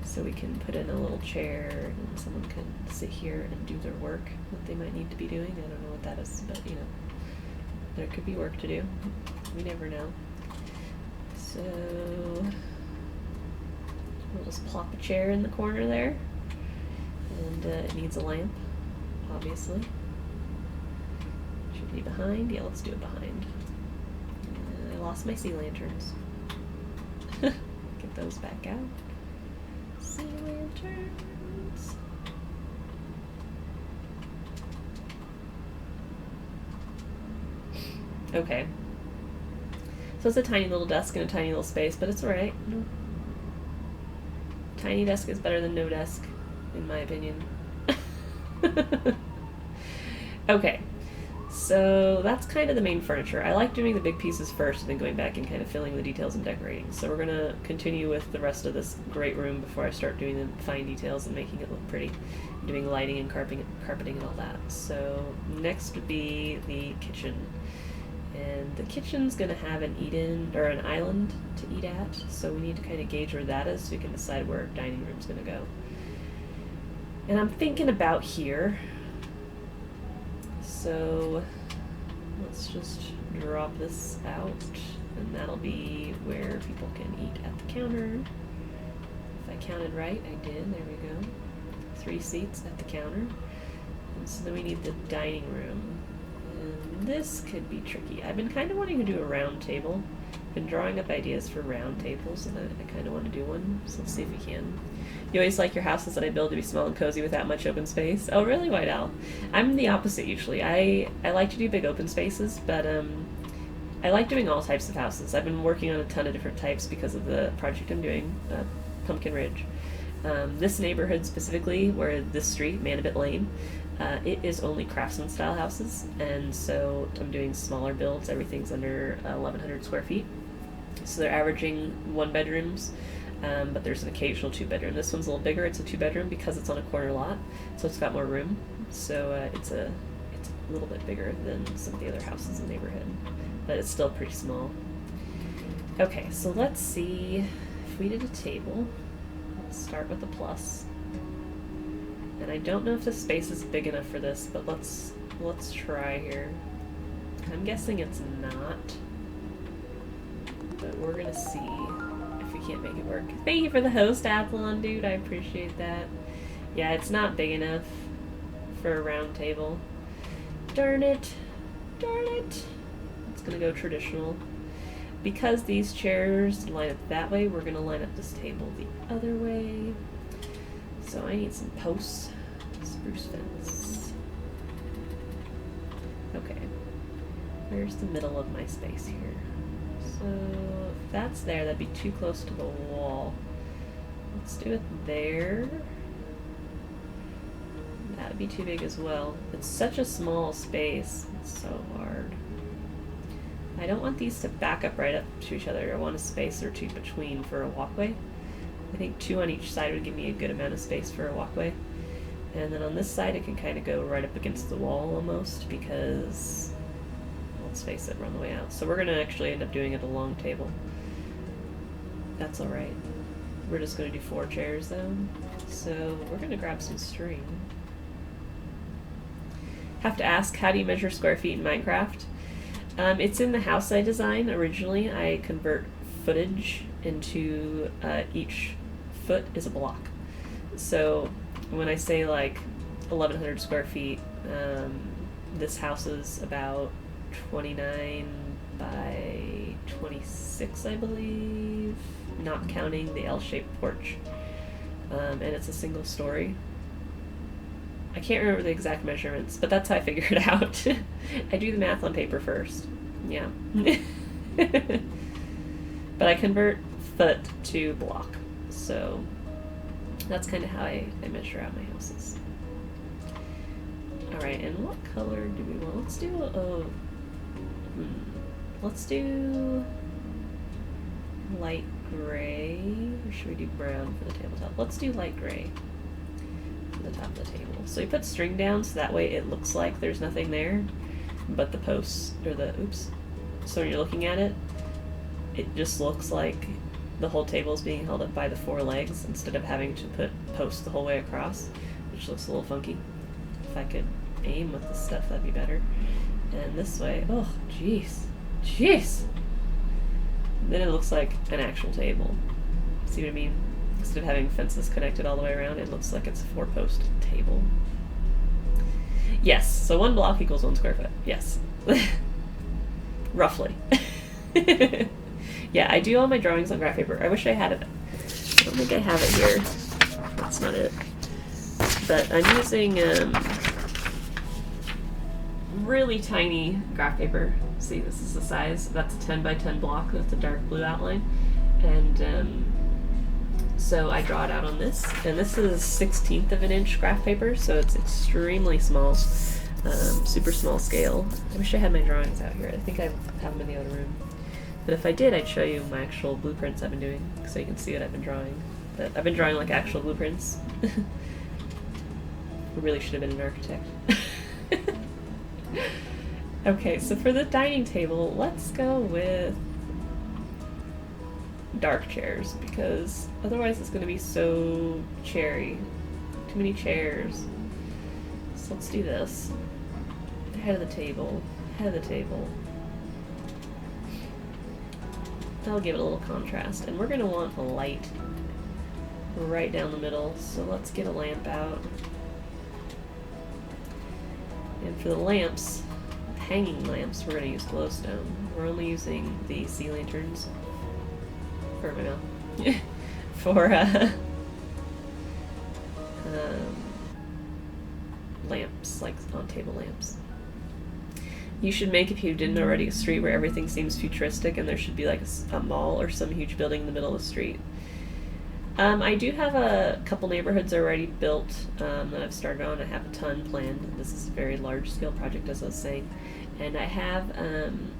So we can put in a little chair and someone can sit here and do their work that they might need to be doing. I don't know what that is, but you know, there could be work to do. We never know. So we'll just plop a chair in the corner there. And it needs a lamp, obviously. Any behind? Yeah, let's do it behind. I lost my sea lanterns. Get those back out. Sea lanterns. Okay. So it's a tiny little desk in a tiny little space, but it's alright. Tiny desk is better than no desk, in my opinion. Okay. So that's kind of the main furniture. I like doing the big pieces first and then going back and kind of filling the details and decorating. So we're going to continue with the rest of this great room before I start doing the fine details and making it look pretty. Doing lighting and carpeting and all that. So next would be the kitchen. And the kitchen's going to have an eat-in, or an island to eat at. So we need to kind of gauge where that is so we can decide where our dining room's going to go. And I'm thinking about here. So let's just drop this out, and that'll be where people can eat at the counter. If I counted right, I did. There we go. 3 seats at the counter. And so then we need the dining room. And this could be tricky. I've been kind of wanting to do a round table. Been drawing up ideas for round tables, and I kind of want to do one. So let's see if we can. You always like your houses that I build to be small and cozy without much open space. Oh, really, White Owl? I'm the opposite usually. I like to do big open spaces, but I like doing all types of houses. I've been working on a ton of different types because of the project I'm doing, Pumpkin Ridge. This neighborhood specifically, where this street, Manabit Lane, it is only craftsman style houses, and so I'm doing smaller builds. Everything's under 1,100 square feet. So they're averaging 1 bedrooms, but there's an occasional 2 bedroom. This one's a little bigger. It's a 2 bedroom because it's on a corner lot, so it's got more room. So it's a little bit bigger than some of the other houses in the neighborhood, but it's still pretty small. Okay, so let's see if we did a table. Let's start with a plus. And I don't know if the space is big enough for this, but let's try here. I'm guessing it's not. But we're gonna see if we can't make it work. Thank you for the host, Athlon, dude. I appreciate that. Yeah, it's not big enough for a round table. Darn it. Darn it. It's gonna go traditional. Because these chairs line up that way, we're gonna line up this table the other way. So I need some posts. Spruce fence. Okay. Where's the middle of my space here? So if that's there, that'd be too close to the wall. Let's do it there. That would be too big as well. It's such a small space. It's so hard. I don't want these to back up right up to each other. I want a space or two between for a walkway. I think 2 on each side would give me a good amount of space for a walkway. And then on this side, it can kind of go right up against the wall almost because, let's face it, we're on the way out. So we're going to actually end up doing it a long table. That's alright. We're just going to do 4 chairs though. So we're going to grab some string. Have to ask, how do you measure square feet in Minecraft? It's in the house I designed originally. I convert footage into each foot is a block. So when I say like 1,100 square feet, this house is about 29 by 26, I believe, not counting the L-shaped porch. And it's a single story. I can't remember the exact measurements, but that's how I figure it out. I do the math on paper first. Yeah. But I convert foot to block. So that's kind of how I measure out my houses. Alright, and what color do we want? Let's do let's do light gray, or should we do brown for the tabletop? Let's do light gray for the top of the table. So you put string down so that way it looks like there's nothing there, but the posts, or the, oops. So when you're looking at it, it just looks like the whole table is being held up by the 4 legs instead of having to put posts the whole way across, which looks a little funky. If I could aim with this stuff, that'd be better. And this way, oh, jeez. Jeez! Then it looks like an actual table. See what I mean? Instead of having fences connected all the way around, it looks like it's a 4-post table. Yes, so 1 block equals 1 square foot. Yes. Roughly. Yeah, I do all my drawings on graph paper. I wish I had it. I don't think I have it here. That's not it. But I'm using really tiny graph paper. See, this is the size. That's a 10 by 10 block with a dark blue outline. And so I draw it out on this. And this is 1/16 of an inch graph paper, so it's extremely small. Super small scale. I wish I had my drawings out here. I think I have them in the other room. But if I did, I'd show you my actual blueprints I've been doing, so you can see what I've been drawing. But I've been drawing like actual blueprints. I really should have been an architect. Okay, so for the dining table, let's go with dark chairs, because otherwise it's going to be so cherry. Too many chairs. So let's do this. Head of the table. Head of the table. That'll give it a little contrast. And we're going to want a light right down the middle, so let's get a lamp out. And for the lamps, hanging lamps, we're going to use glowstone. We're only using the sea lanterns for my mouth. For lamps, like on table lamps. You should make, if you didn't already, a street where everything seems futuristic and there should be like a mall or some huge building in the middle of the street. I do have a couple neighborhoods already built that I've started on. I have a ton planned. This is a very large scale project, as I was saying. And I have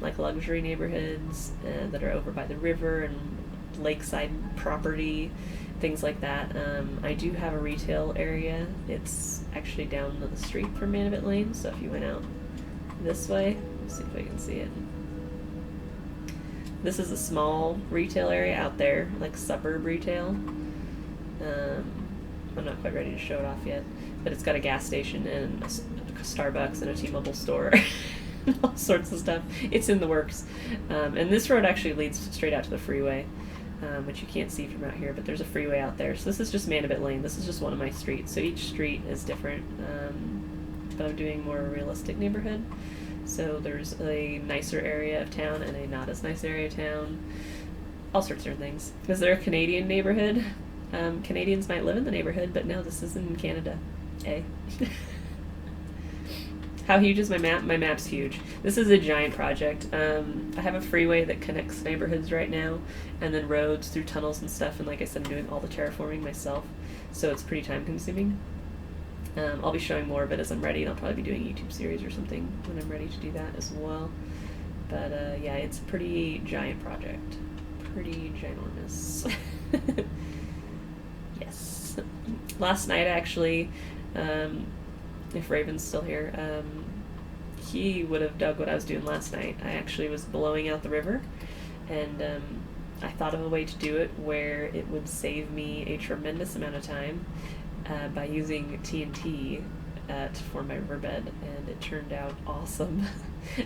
like luxury neighborhoods that are over by the river and lakeside property, things like that. I do have a retail area. It's actually down the street from Manabit Lane, so if you went out this way, let's see if I can see it. This is a small retail area out there, like suburb retail. I'm not quite ready to show it off yet, but it's got a gas station and a Starbucks and a T-Mobile store. All sorts of stuff. It's in the works. And this road actually leads straight out to the freeway, which you can't see from out here, but there's a freeway out there. So this is just Manabit Lane. This is just one of my streets. So each street is different, but I'm doing more realistic neighborhood. So there's a nicer area of town and a not as nice area of town. All sorts of things. Is there a Canadian neighborhood? Canadians might live in the neighborhood, but no, this is in Canada. How huge is my map? My map's huge. This is a giant project. I have a freeway that connects neighborhoods right now, and then roads through tunnels and stuff, and like I said, I'm doing all the terraforming myself, so it's pretty time consuming. I'll be showing more of it as I'm ready, and I'll probably be doing a YouTube series or something when I'm ready to do that as well. But yeah, it's a pretty giant project. Pretty ginormous. Yes. Last night, actually, if Raven's still here, he would have dug what I was doing last night. I actually was blowing out the river, and I thought of a way to do it where it would save me a tremendous amount of time by using TNT to form my riverbed, and it turned out awesome.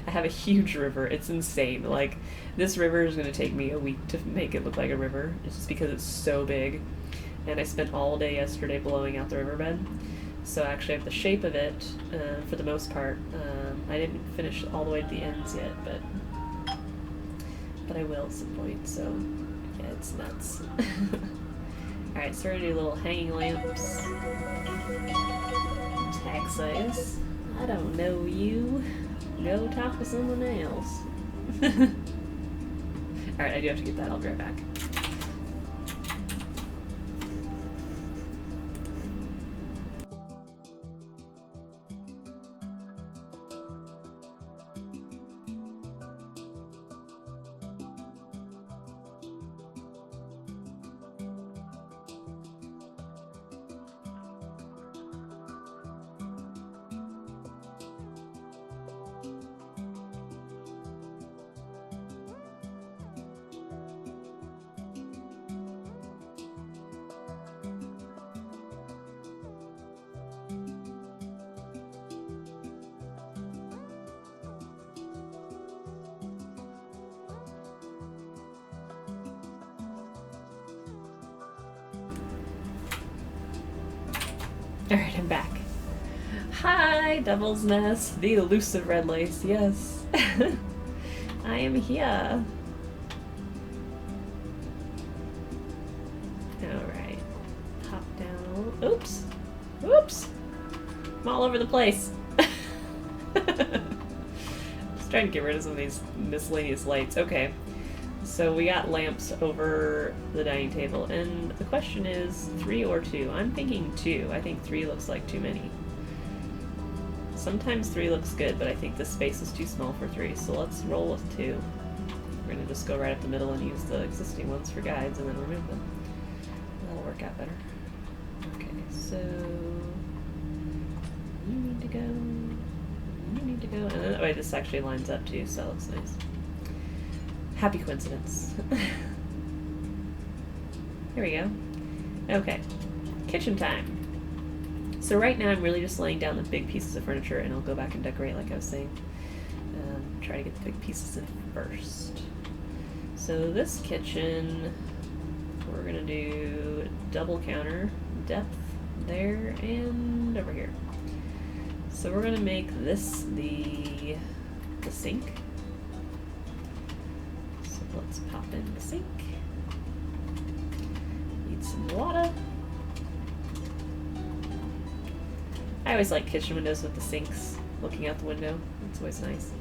I have a huge river. It's insane. Like, this river is going to take me a week to make it look like a river. It's just because it's so big. And I spent all day yesterday blowing out the riverbed. So I actually have the shape of it for the most part. I didn't finish all the way to the ends yet, but I will at some point. So yeah, it's nuts. Alright, so we're going to do little hanging lamps. Tag size. I don't know you. Go talk to someone else. Alright, I do have to get that. I'll be right back. Alright, I'm back. Hi, Devil's Nest, the elusive red lace, yes. I am here. Alright. Hop down. Oops. Oops. I'm all over the place. Just trying to get rid of some of these miscellaneous lights. Okay. So we got lamps over the dining table, and the question is 3 or 2. I'm thinking 2. I think 3 looks like too many. Sometimes 3 looks good, but I think this space is too small for 3, so let's roll with 2. We're going to just go right up the middle and use the existing ones for guides and then remove them. That'll work out better. Okay, so you need to go, you need to go, and then that way this actually lines up too, so that looks nice. Happy coincidence. There we go. Okay, kitchen time. So right now I'm really just laying down the big pieces of furniture, and I'll go back and decorate like I was saying. Try to get the big pieces in first. So this kitchen, we're gonna do double counter, depth there and over here. So we're gonna make this the sink. So let's pop in the sink. Need some water. I always like kitchen windows with the sinks looking out the window. It's always nice.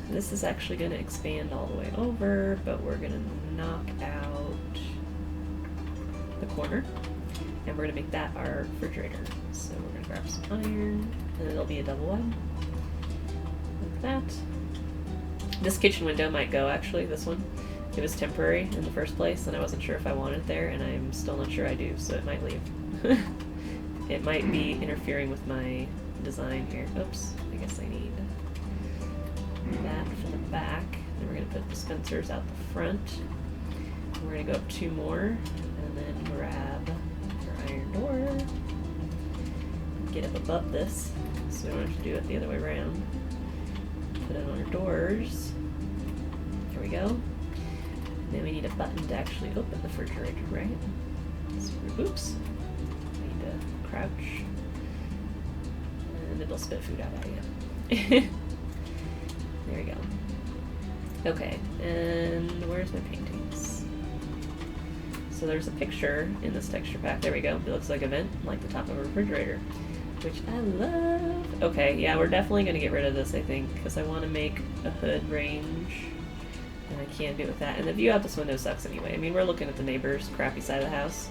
This is actually going to expand all the way over, but we're going to knock out the corner, and we're going to make that our refrigerator. So we're going to grab some iron, and it'll be a double wide, like that. This kitchen window might go, actually, this one. It was temporary in the first place, and I wasn't sure if I wanted it there, and I'm still not sure I do, so it might leave. It might be interfering with my design here. Oops, I guess I need that for the back. Then we're going to put dispensers out the front. We're going to go up 2 more, and then grab our iron door. Get up above this, so we don't have to do it the other way around. Put it on our doors. There we go. And then we need a button to actually open the refrigerator, right? So, oops. We need to crouch. And it'll spit food out at you. There we go. Okay, and where's my paintings? So there's a picture in this texture pack. There we go. It looks like a vent, like the top of a refrigerator, which I love. Okay, yeah, we're definitely going to get rid of this, I think, because I want to make a hood range, and I can't do it with that. And the view out this window sucks anyway. I mean, we're looking at the neighbor's crappy side of the house.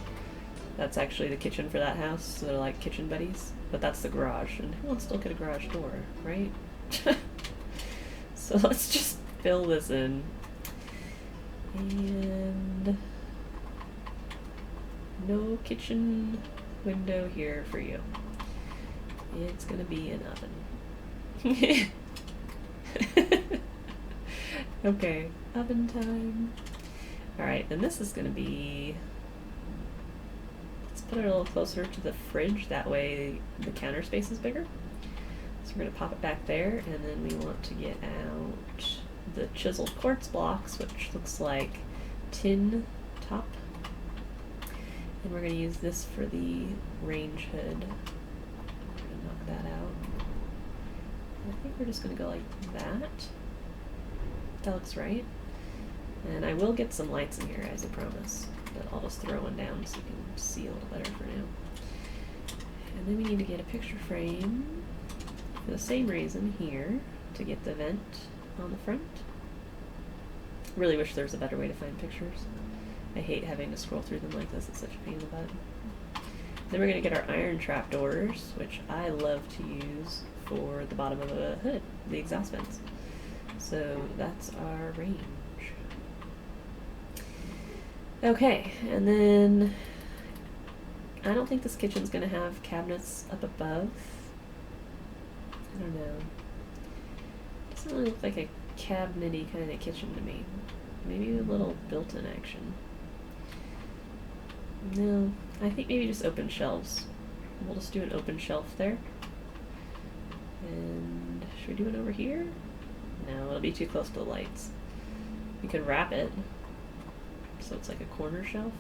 That's actually the kitchen for that house, so they're like kitchen buddies. But that's the garage, and who wants to look at a garage door, right? So let's just fill this in. And no kitchen window here for you. It's gonna be an oven. Okay, oven time. Alright, and this is gonna be, let's put it a little closer to the fridge, that way the counter space is bigger. So we're going to pop it back there, and then we want to get out the chiseled quartz blocks, which looks like tin top. And we're going to use this for the range hood. We're going to knock that out. I think we're just going to go like that. That looks right. And I will get some lights in here, as I promised, but I'll just throw one down so you can see a little better for now. And then we need to get a picture frame. For the same reason here, to get the vent on the front. Really wish there was a better way to find pictures. I hate having to scroll through them like this, it's such a pain in the butt. Then we're going to get our iron trap doors, which I love to use for the bottom of a hood, the exhaust vents. So that's our range. Okay, and then I don't think this kitchen's going to have cabinets up above. I don't know. Doesn't really look like a cabinet-y kind of kitchen to me. Maybe a little built-in action. No, I think maybe just open shelves. We'll just do an open shelf there. And should we do it over here? No, it'll be too close to the lights. We could wrap it so it's like a corner shelf.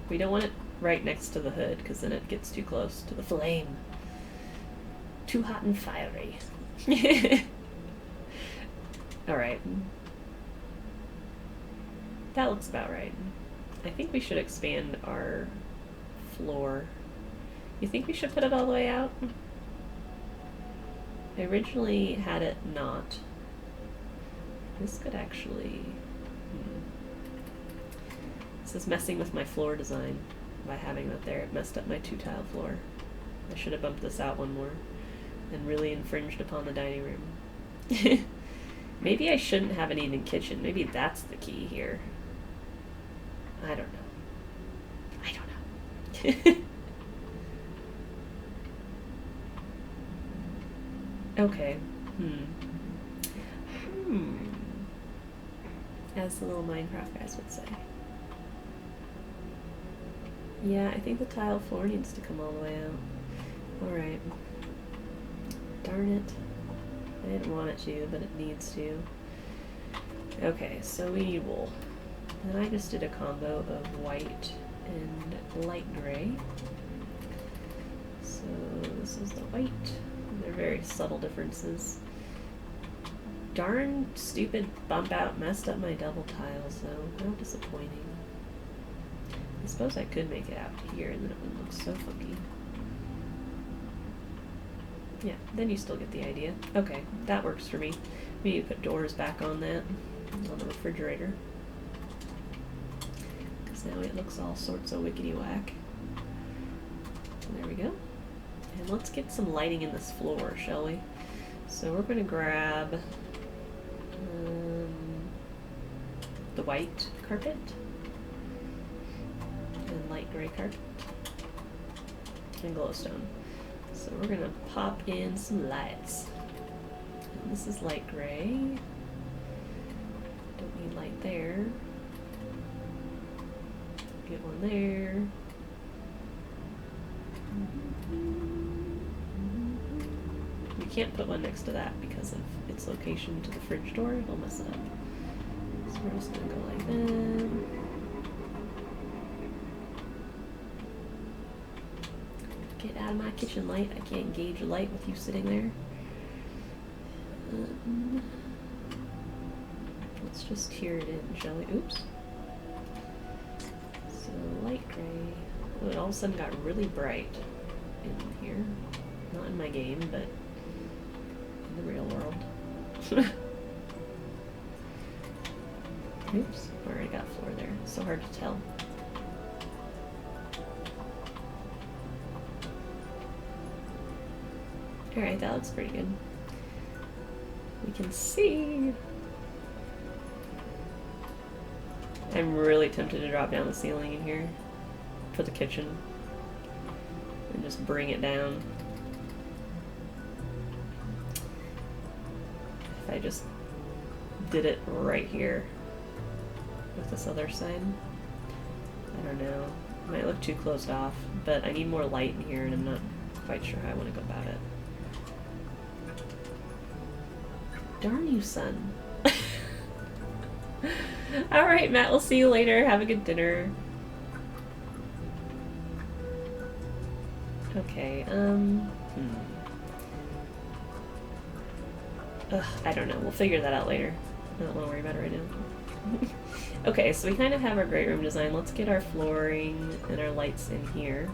We don't want it right next to the hood because then it gets too close to the flame. Too hot and fiery. Alright. That looks about right. I think we should expand our floor. You think we should put it all the way out? I originally had it not. This could actually... This is messing with my floor design by having that there. It messed up my 2-tile floor. I should have bumped this out one more and really infringed upon the dining room. Maybe I shouldn't have an eating kitchen. Maybe that's the key here. I don't know. I don't know. Okay. As the little Minecraft guys would say. Yeah, I think the tile floor needs to come all the way out. Alright. Darn it. I didn't want it to, but it needs to. Okay, so we need wool. And I just did a combo of white and light gray. So this is the white. They're very subtle differences. Darn stupid bump out messed up my double tiles though. How disappointing. I suppose I could make it out here and then it wouldn't look so funky. Yeah, then you still get the idea. Okay, that works for me. We need to put doors back on that, on the refrigerator. Because now it looks all sorts of wickety-whack. There we go. And let's get some lighting in this floor, shall we? So we're going to grab the white carpet and light gray carpet and glowstone. So we're going to pop in some lights. And this is light gray. Don't need light there. Get one there. We can't put one next to that because of its location to the fridge door. It'll mess it up. So we're just going to go like that. Get out of my kitchen light. I can't gauge a light with you sitting there. Let's just tear it in, shall we? Oops. So light gray. Oh, it all of a sudden got really bright in here. Not in my game, but in the real world. Oops, already got floor there. So hard to tell. Alright, that looks pretty good. We can see. I'm really tempted to drop down the ceiling in here for the kitchen and just bring it down. If I just did it right here with this other side. I don't know. It might look too closed off, but I need more light in here and I'm not quite sure how I want to go about it. Darn you, son. Alright, Matt, we'll see you later. Have a good dinner. Okay, I don't know. We'll figure that out later. I don't want to worry about it right now. Okay, so we kind of have our great room design. Let's get our flooring and our lights in here.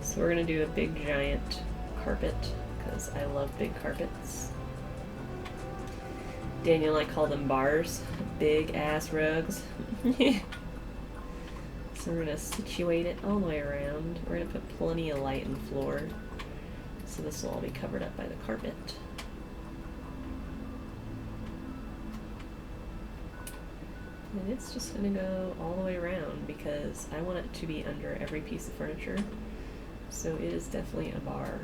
So we're going to do a big giant carpet, because I love big carpets. Daniel and I call them bars. Big ass rugs. So we're going to situate it all the way around. We're going to put plenty of light in the floor. So this will all be covered up by the carpet. And it's just going to go all the way around because I want it to be under every piece of furniture. So it is definitely a bar.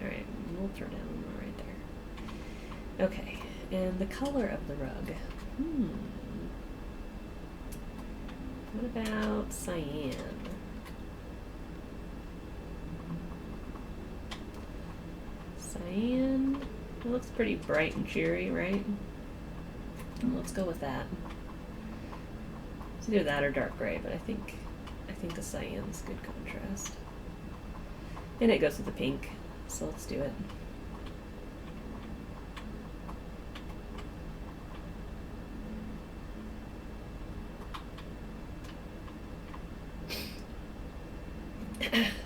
Alright, we'll throw down one right there. Okay, and the color of the rug. What about cyan? Cyan? It looks pretty bright and cheery, right? Let's go with that. It's either that or dark gray, but I think the cyan's good contrast. And it goes with the pink, so let's do it.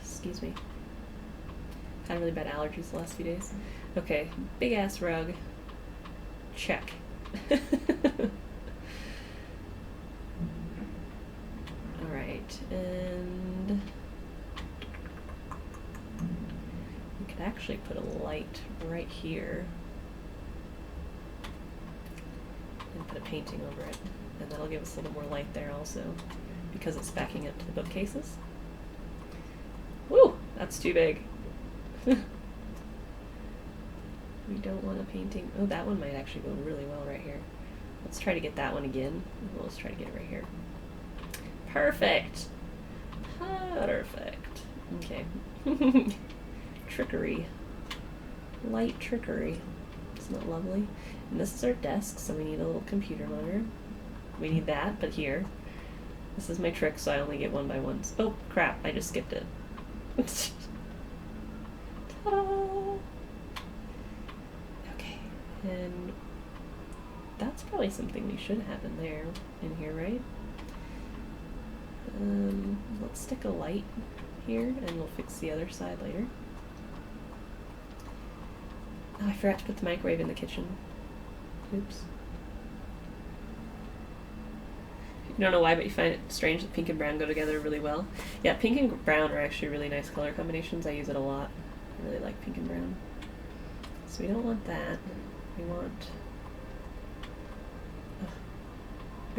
Excuse me. Had really bad allergies the last few days. Okay, big ass rug. Check. Alright, and we could actually put a light right here and put a painting over it, and that'll give us a little more light there also, because it's backing up to the bookcases. Woo! That's too big. We don't want a painting. Oh, that one might actually go really well right here. Let's try to get that one again. Let's try to get it right here. Perfect! Perfect. Okay. Trickery. Light trickery. Isn't that lovely? And this is our desk, so we need a little computer monitor. We need that, but here. This is my trick, so I only get one by ones. Oh, crap, I just skipped it. Ta-da! Okay, and that's probably something we should have in here, right? Let's stick a light here, and we'll fix the other side later. Oh, I forgot to put the microwave in the kitchen. Oops. You don't know why, but you find it strange that pink and brown go together really well. Yeah, pink and brown are actually really nice color combinations. I use it a lot. I really like pink and brown. So we don't want that. We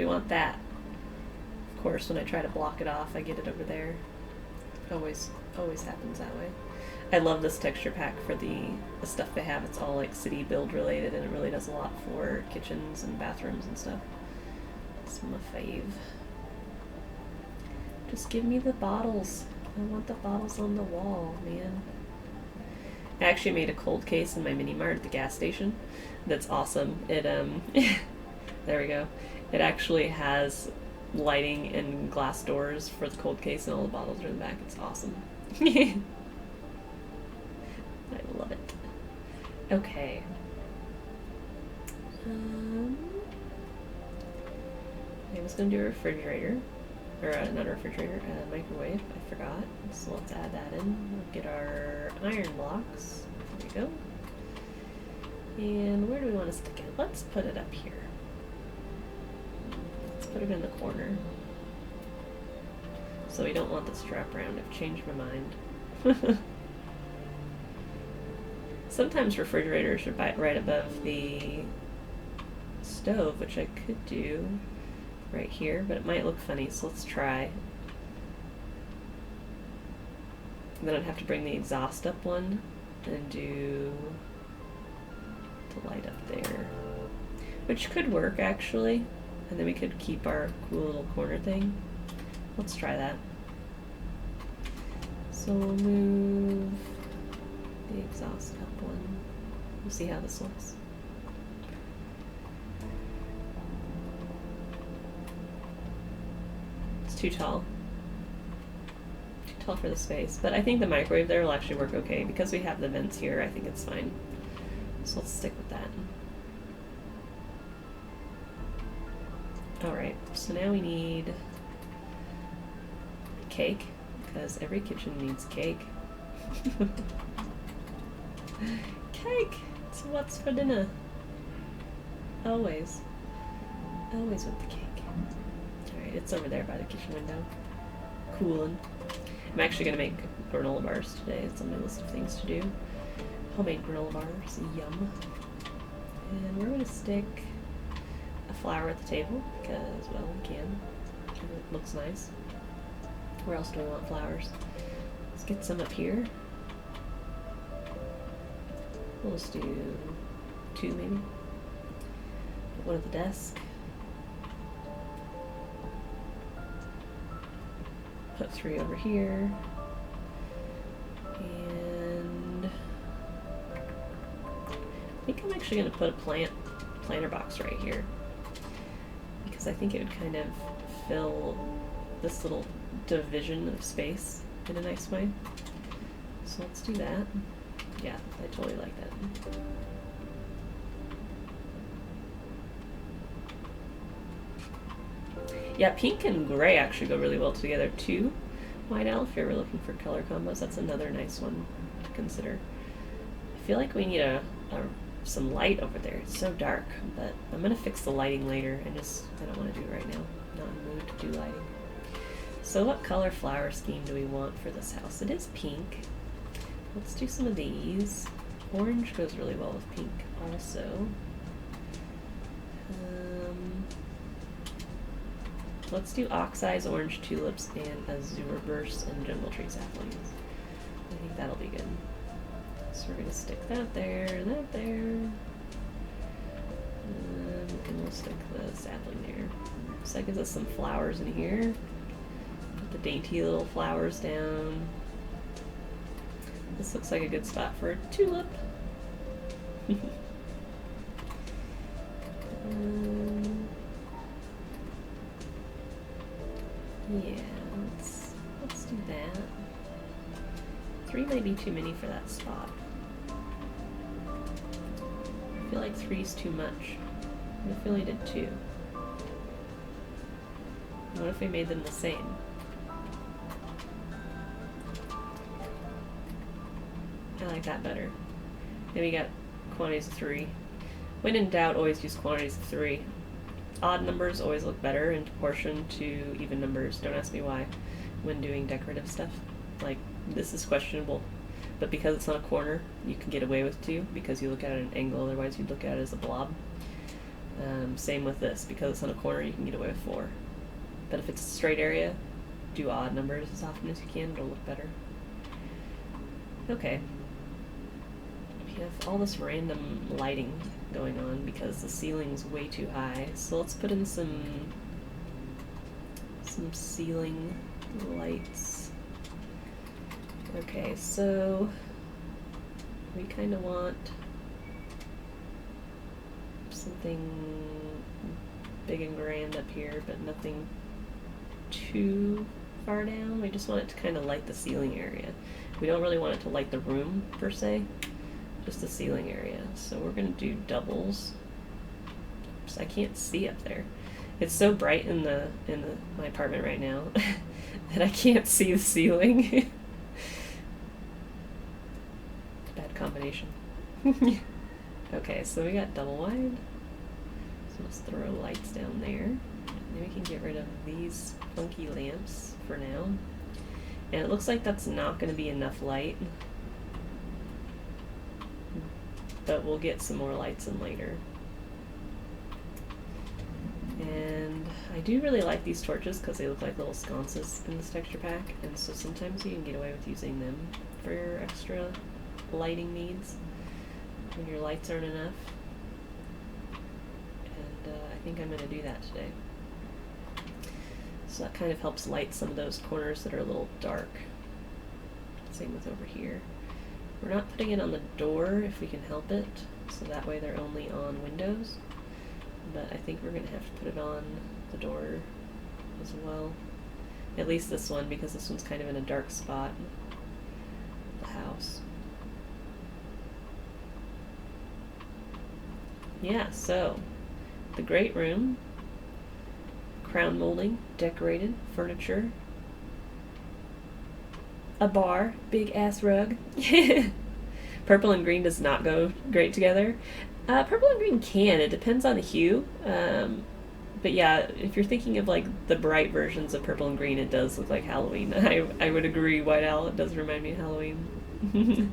want that. Of course, when I try to block it off, I get it over there. Always happens that way. I love this texture pack for the stuff they have. It's all like city build related, and it really does a lot for kitchens and bathrooms and stuff. It's my fave. Just give me the bottles. I want the bottles on the wall, man. I actually made a cold case in my mini mart at the gas station. That's awesome. It there we go. It actually has lighting and glass doors for the cold case, and all the bottles are in the back. It's awesome. I love it. Okay. I was going to do a refrigerator, or not a refrigerator, a microwave. I forgot. So let's add that in. We'll get our iron blocks. There we go. And where do we want to stick it? Let's put it up here. Let's put it in the corner. So we don't want this strap around. I've changed my mind. Sometimes refrigerators are right above the stove, which I could do right here, but it might look funny, so let's try. And then I'd have to bring the exhaust up one and do the light up there, which could work actually, and then we could keep our cool little corner thing. Let's try that. So we'll move the exhaust up one. We'll see how this looks. Too tall. Too tall for the space. But I think the microwave there will actually work okay. Because we have the vents here, I think it's fine. So let's stick with that. Alright, so now we need cake. Because every kitchen needs cake. Cake! It's what's for dinner. Always. Always with the cake. It's over there by the kitchen window. Cooling. I'm actually going to make granola bars today. It's on my list of things to do. Homemade granola bars. Yum. And we're going to stick a flower at the table because, well, we can. And it looks nice. Where else do we want flowers? Let's get some up here. We'll just do 2 maybe. Put one at the desk. Put 3 over here, and I think I'm actually going to put a planter box right here because I think it would kind of fill this little division of space in a nice way. So let's do that. Yeah, I totally like that. Yeah, pink and gray actually go really well together too. White owl, if you're ever looking for color combos, that's another nice one to consider. I feel like we need some light over there. It's so dark, but I'm gonna fix the lighting later. I don't want to do it right now. I'm not in the mood to do lighting. So what color flower scheme do we want for this house? It is pink. Let's do some of these. Orange goes really well with pink also. Let's do oxeyes, orange tulips, and azure bursts and jungle tree saplings. I think that'll be good. So we're gonna stick that there, that there. And we'll stick the sapling there. So that gives us some flowers in here. Put the dainty little flowers down. This looks like a good spot for a tulip. Yeah, let's do that. 3 might be too many for that spot. I feel like 3's too much. I feel we did 2. What if we made them the same? I like that better. Maybe got quantities of 3. When in doubt, always use quantities of 3. Odd numbers always look better in proportion to even numbers. Don't ask me why when doing decorative stuff. Like, this is questionable, but because it's on a corner, you can get away with 2 because you look at it at an angle, otherwise you'd look at it as a blob. Same with this. Because it's on a corner, you can get away with 4. But if it's a straight area, do odd numbers as often as you can. It'll look better. Okay. We have all this random lighting going on because the ceiling's way too high. So let's put in some ceiling lights. Okay, so we kind of want something big and grand up here, but nothing too far down. We just want it to kind of light the ceiling area. We don't really want it to light the room per se, just the ceiling area. So we're going to do doubles. Oops, I can't see up there. It's so bright in my apartment right now that I can't see the ceiling. Bad combination. Okay, so we got double wide. So let's throw lights down there. And then we can get rid of these funky lamps for now. And it looks like that's not going to be enough light. But we'll get some more lights in later. And I do really like these torches because they look like little sconces in this texture pack, and so sometimes you can get away with using them for your extra lighting needs when your lights aren't enough. And I think I'm going to do that today. So that kind of helps light some of those corners that are a little dark. Same with over here. We're not putting it on the door if we can help it, so that way they're only on windows. But I think we're going to have to put it on the door as well. At least this one, because this one's kind of in a dark spot of the house. Yeah, so the great room, crown molding, decorated, furniture, a bar, big ass rug. Purple and green does not go great together. Purple and green can, it depends on the hue. But yeah, if you're thinking of like the bright versions of purple and green, it does look like Halloween. I would agree, White Owl, it does remind me of Halloween.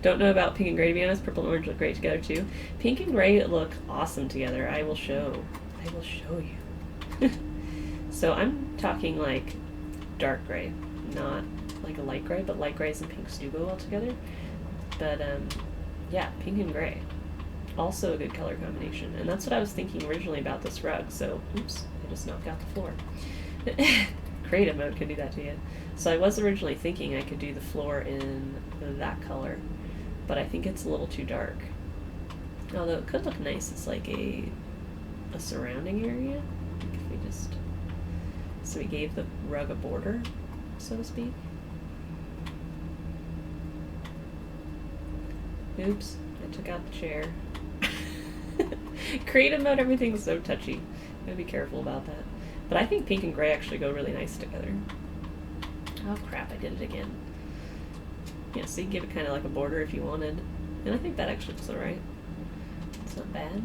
Don't know about pink and gray, to be honest. Purple and orange look great together too. Pink and gray look awesome together. I will show you. So I'm talking like dark gray, not like a light gray, but light grays and pinks do go well together. But yeah, pink and gray, also a good color combination. And that's what I was thinking originally about this rug. So oops, I just knocked out the floor. Creative mode could do that to you. So I was originally thinking I could do the floor in that color, but I think it's a little too dark. Although it could look nice. It's like a surrounding area. If we just So we gave the rug a border, so to speak. Oops, I took out the chair. Creative mode, everything's so touchy. Gotta be careful about that. But I think pink and gray actually go really nice together. Oh crap, I did it again. Yeah, so you can give it kind of like a border if you wanted. And I think that actually looks alright. It's not bad.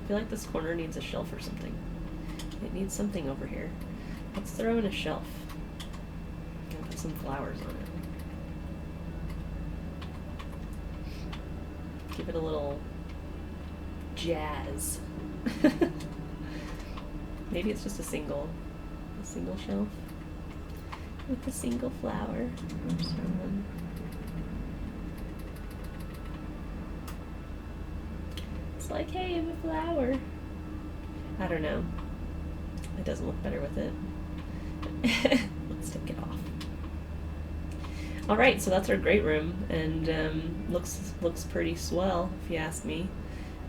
I feel like this corner needs a shelf or something. It needs something over here. Let's throw in a shelf. And put some flowers on it. Give it a little jazz. Maybe it's just a single shelf with a single flower. Oops, wrong one. It's like, hey, I'm a flower. I don't know. It doesn't look better with it. Let's take it off. All right, so that's our great room, and looks pretty swell, if you ask me.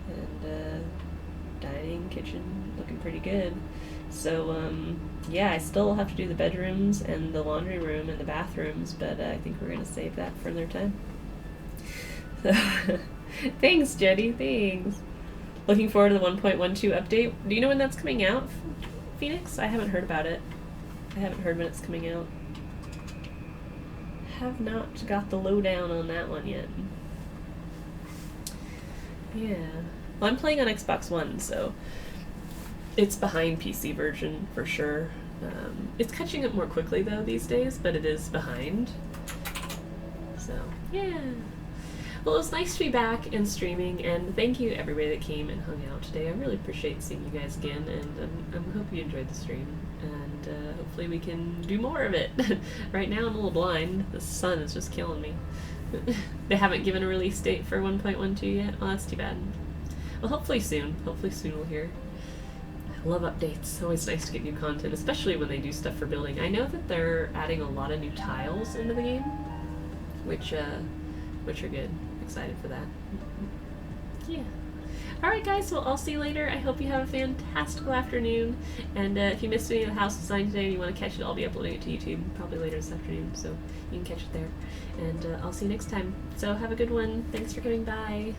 And dining, kitchen, looking pretty good. So yeah, I still have to do the bedrooms and the laundry room and the bathrooms, but I think we're gonna save that for another time. So thanks, Jetty. Thanks. Looking forward to the 1.12 update. Do you know when that's coming out, Phoenix? I haven't heard about it. I haven't heard when it's coming out. Have not got the lowdown on that one yet. Yeah. Well, I'm playing on Xbox One, so it's behind PC version for sure. It's catching up more quickly though these days, but it is behind. So yeah. Well, it was nice to be back and streaming, and thank you to everybody that came and hung out today. I really appreciate seeing you guys again, and I hope you enjoyed the stream, and hopefully we can do more of it. Right now I'm a little blind. The sun is just killing me. They haven't given a release date for 1.12 yet? Oh, that's too bad. Well, hopefully soon. Hopefully soon we'll hear. I love updates. Always nice to get new content, especially when they do stuff for building. I know that they're adding a lot of new tiles into the game, which are good. Excited for that. Yeah. Alright guys, well I'll see you later. I hope you have a fantastical afternoon, and if you missed any of the house design today and you want to catch it, I'll be uploading it to YouTube probably later this afternoon, so you can catch it there. And I'll see you next time. So have a good one. Thanks for coming by.